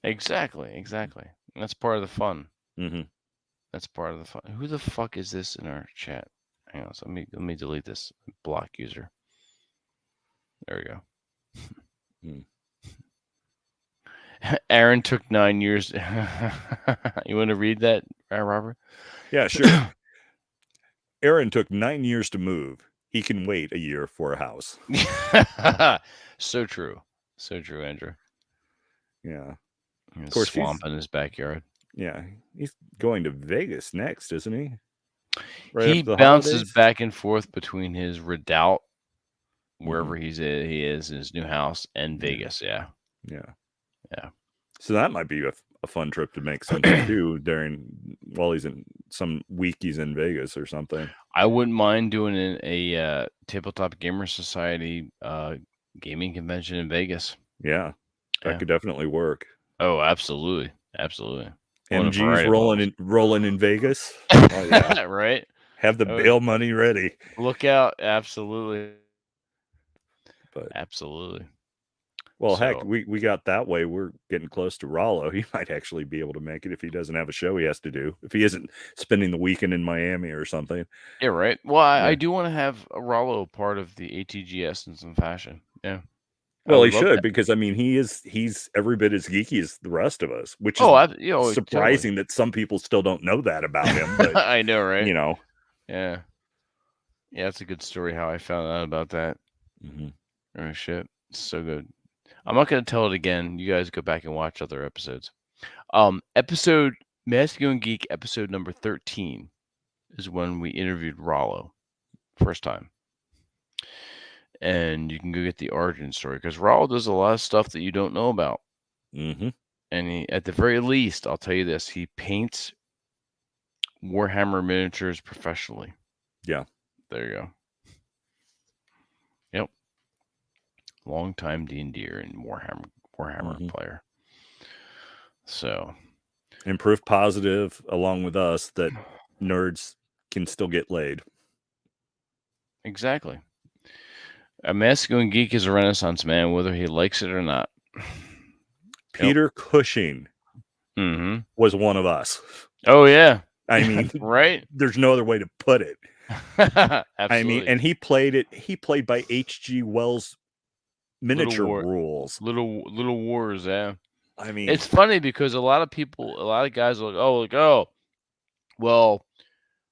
Exactly. And that's part of the fun. Mm-hmm. That's part of the fun. Who the fuck is this in our chat? Hang on. So let me delete this block user. There we go. Aaron took 9 years. You want to read that, Robert? Yeah, sure. Aaron took 9 years to move. He can wait a year for a house. So true, Andrew. Yeah. Of course, swamp in his backyard. Yeah, he's going to Vegas next, isn't he? Right, he bounces back and forth between his redoubt, wherever he is in his new house, and Vegas. Yeah. So that might be a fun trip to make sense too. While he's in some week, he's in Vegas or something. I wouldn't mind doing a Tabletop Gamer Society gaming convention in Vegas. Yeah, that could definitely work. Oh, absolutely. MG's rolling in Vegas. Oh, yeah. Right. Have the bail money ready. Look out! Absolutely. But absolutely. Well, heck, we got that way. We're getting close to Rollo. He might actually be able to make it if he doesn't have a show he has to do. If he isn't spending the weekend in Miami or something. Yeah, right. Well, I do want to have a Rollo part of the ATGS in some fashion. Yeah. Well, he should, because I mean, he's every bit as geeky as the rest of us, which is surprising that some people still don't know that about him. But, I know, right? Yeah, it's a good story how I found out about that. Mm-hmm. Oh shit, so good. I'm not going to tell it again. You guys go back and watch other episodes. Masculine Geek episode number 13 is when we interviewed Rollo first time. And you can go get the origin story, because Rollo does a lot of stuff that you don't know about. Mm-hmm. And he, at the very least, I'll tell you this, he paints Warhammer miniatures professionally. Yeah. There you go. Yep. Long-time D&D and Warhammer player. So. And proof positive, along with us, that nerds can still get laid. Exactly. A Masculine Geek is a Renaissance man, whether he likes it or not. Peter Cushing was one of us. Oh, yeah. I mean, right? There's no other way to put it. Absolutely. I mean, and he played by H.G. Wells' miniature war- rules. little wars. Yeah, I mean, it's funny because a lot of guys are like, oh, well,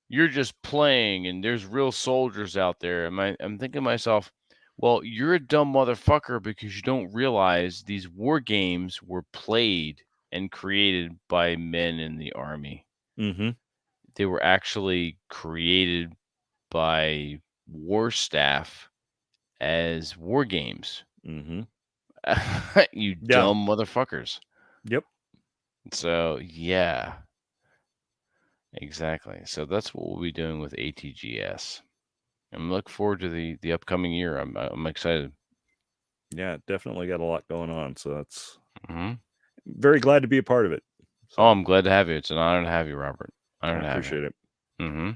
you're just playing, and there's real soldiers out there. I'm thinking to myself, well, you're a dumb motherfucker because you don't realize these war games were played and created by men in the army. mm-hmm. They were actually created by war staff as war games. Mm-hmm. You Yeah. dumb motherfuckers. Yep. So, yeah. Exactly. So that's what we'll be doing with ATGS. I'm looking forward to the upcoming year. I'm excited. Yeah, definitely got a lot going on. So that's Mhm. very glad to be a part of it. Oh, I'm glad to have you. It's an honor to have you, Robert. Honor to I have appreciate it. you. Mm-hmm.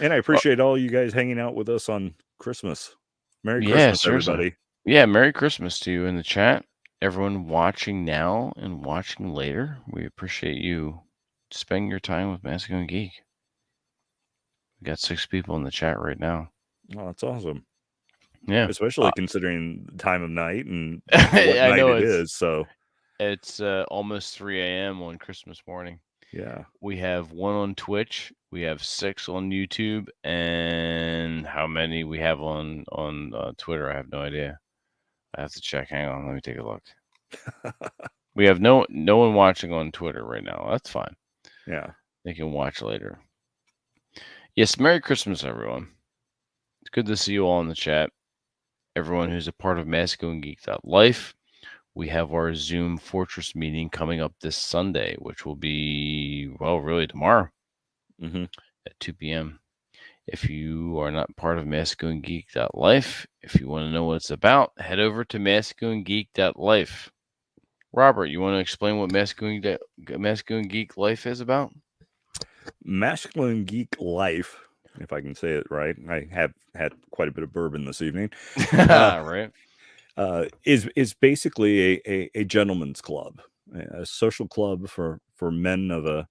And I appreciate all you guys hanging out with us on Christmas. Merry Yeah, Christmas, seriously. everybody. Yeah, Merry Christmas to you in the chat. Everyone watching now and watching later, we appreciate you spending your time with Masculine Geek. We got 6 people in the chat right now. Oh, that's awesome. Yeah. Especially considering the time of night and I what night know it is. So it's almost 3 a.m. on Christmas morning. yeah. We have 1 on Twitch. We have 6 on YouTube, and how many we have on Twitter? I have no idea. I have to check. Hang on, let me take a look. We have no one watching on Twitter right now. That's fine. Yeah. They can watch later. Yes, Merry Christmas, everyone. It's good to see you all in the chat. Everyone who's a part of MasculineGeek.life. We have our Zoom Fortress meeting coming up this Sunday, which will be, well, really tomorrow at 2 p.m. If you are not part of MasculineGeek.life, if you want to know what it's about, head over to MasculineGeek.life. Robert, you want to explain what Masculine Geek Life is about? Masculine Geek Life, if I can say it right. I have had quite a bit of bourbon this evening. Right. Is basically a gentleman's club, a social club for men of a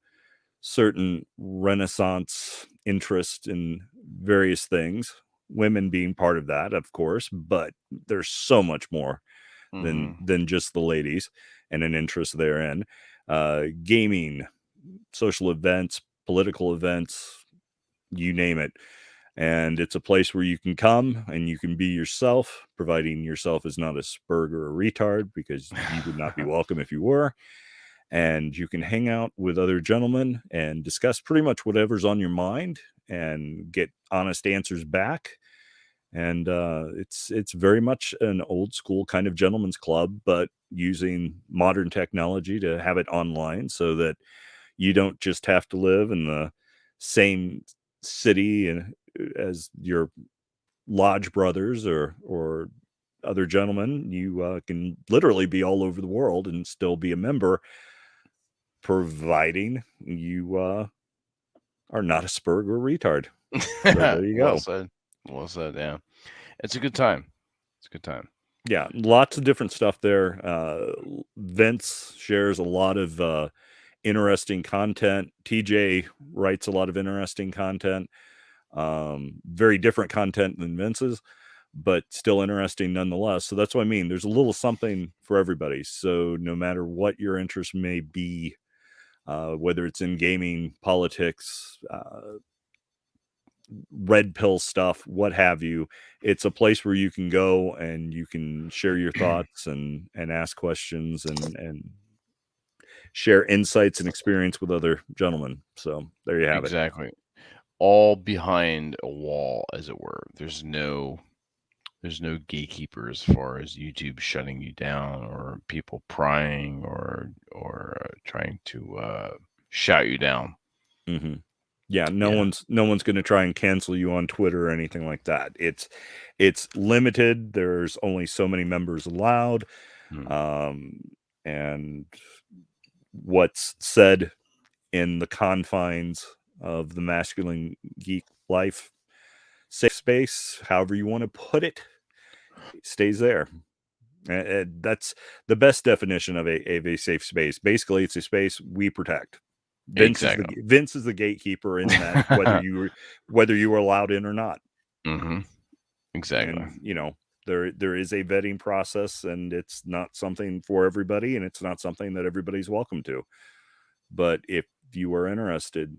certain Renaissance interest in various things. Women being part of that, of course, but there's so much more than just the ladies and an interest therein. Gaming, social events, political events, you name it. And it's a place where you can come and you can be yourself, providing yourself is not a spurg or a retard, because you would not be welcome if you were. And you can hang out with other gentlemen and discuss pretty much whatever's on your mind and get honest answers back. And it's very much an old school kind of gentleman's club, but using modern technology to have it online so that you don't just have to live in the same city and as your lodge brothers or other gentlemen. You can literally be all over the world and still be a member, providing you are not a spurg or retard. So there you go. Well said. Yeah, it's a good time. Yeah, lots of different stuff there. Vince shares a lot of interesting content. TJ writes a lot of interesting content. Very different content than Vince's, but still interesting nonetheless. So that's what I mean. There's a little something for everybody. So no matter what your interest may be, whether it's in gaming, politics, red pill stuff, what have you, it's a place where you can go and you can share your thoughts and ask questions and share insights and experience with other gentlemen. So there you have it. Exactly. All behind a wall, as it were. There's no gatekeeper as far as YouTube shutting you down or people prying or trying to shout you down. Mm-hmm. Yeah, no one's going to try and cancel you on Twitter or anything like that. It's limited. There's only so many members allowed. And what's said in the confines of the Masculine Geek Life safe space, however you want to put it, stays there. That's the best definition of a safe space. Basically, it's a space we protect. Vince is the gatekeeper in that, whether you were allowed in or not. Exactly. And, there is a vetting process, and it's not something for everybody, and it's not something that everybody's welcome to. But if you are interested,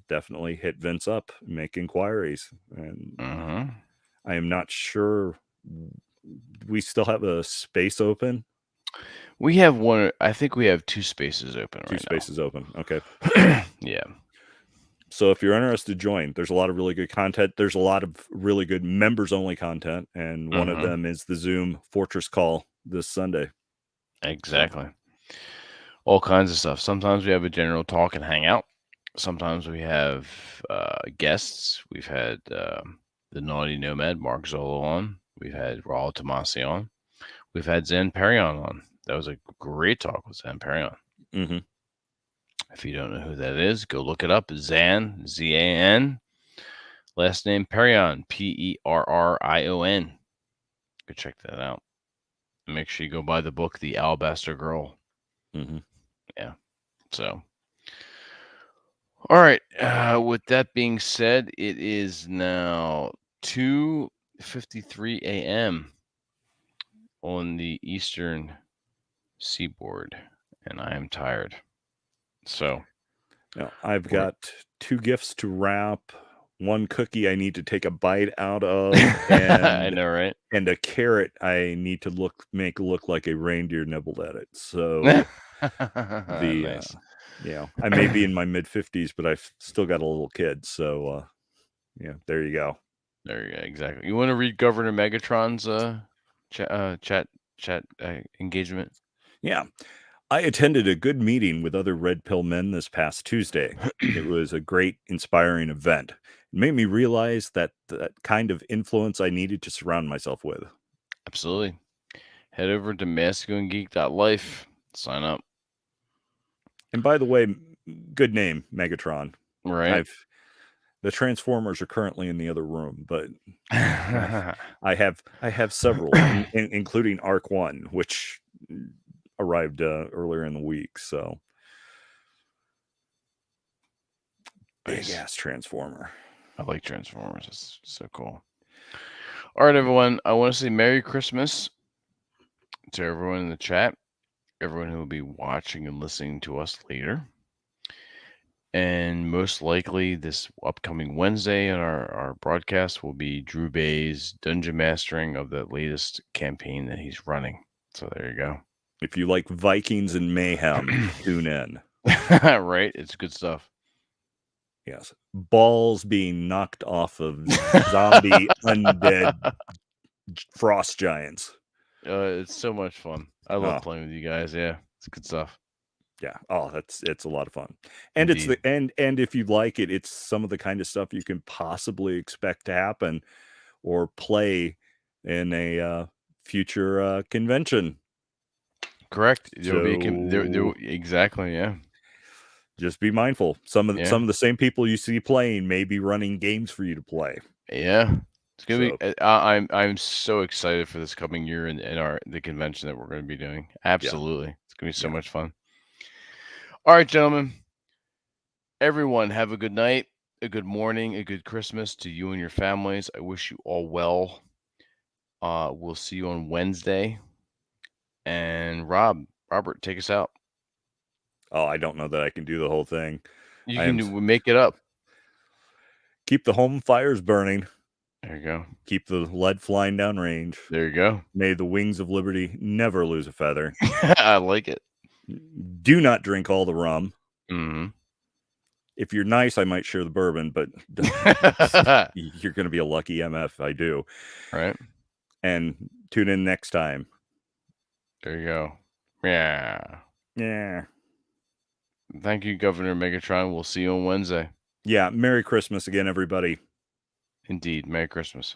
definitely hit Vince up, make inquiries. And I am not sure we still have a space open. We have one. I think we have 2 spaces open right now. 2 spaces open. Okay. Yeah. So if you're interested, join. There's a lot of really good content. There's a lot of really good members-only content, and one of them is the Zoom Fortress call this Sunday. Exactly. All kinds of stuff. Sometimes we have a general talk and hang out. Sometimes we have guests. We've had the Naughty Nomad, Mark Zolo, on. We've had Raul Tomasi on. We've had Zan Perion on. That was a great talk with Zan Perion. Mm-hmm. If you don't know who that is, go look it up. Zan, Z-A-N. Last name Perion, P-E-R-R-I-O-N. Go check that out. And make sure you go buy the book, The Alabaster Girl. Mm-hmm. Yeah. So, all right. With that being said, it is now 2:53 a.m. on the Eastern Seaboard, and I am tired. So, now, I've got 2 gifts to wrap, 1 cookie I need to take a bite out of, and I know, right? And a carrot I need to make look like a reindeer nibbled at it. So nice. I may be in my mid-50s, but I've still got a little kid. So there you go. There you go. Exactly. You want to read Governor Megatron's chat engagement? Yeah. I attended a good meeting with other Red Pill men this past Tuesday. It was a great, inspiring event. It made me realize that kind of influence I needed to surround myself with. Absolutely. Head over to masculinegeek.life. Sign up. And by the way, good name, Megatron. Right. The Transformers are currently in the other room, but I have several, including Arc 1, which arrived earlier in the week. So nice. Big ass Transformer. I like Transformers. It's so cool. All right, everyone. I want to say Merry Christmas to everyone in the chat, everyone who will be watching and listening to us later. And most likely this upcoming Wednesday on our broadcast will be Drew Bay's dungeon mastering of the latest campaign that he's running. So there you go. If you like Vikings and mayhem, tune in. Right? It's good stuff. Yes. Balls being knocked off of zombie undead frost giants. It's so much fun. I love playing with you guys. Yeah, it's good stuff. Yeah. Oh, it's a lot of fun. And Indeed. and if you like it, it's some of the kind of stuff you can possibly expect to happen or play in a future convention. Correct. Exactly. Yeah. Just be mindful. Some of the same people you see playing may be running games for you to play. Yeah. It's gonna be. I'm so excited for this coming year and the convention that we're going to be doing. Absolutely, it's gonna be so much fun. All right, gentlemen. Everyone, have a good night, a good morning, a good Christmas to you and your families. I wish you all well. We'll see you on Wednesday. And Robert, take us out. Oh, I don't know that I can do the whole thing. You can make it up. Keep the home fires burning. There you go. Keep the lead flying down range. There you go. May the wings of liberty never lose a feather. I like it. Do not drink all the rum. Mm-hmm. If you're nice, I might share the bourbon, but you're going to be a lucky MF if I do. Right. And tune in next time. There you go. Yeah. Yeah. Thank you, Governor Megatron. We'll see you on Wednesday. Yeah. Merry Christmas again, everybody. Indeed. Merry Christmas.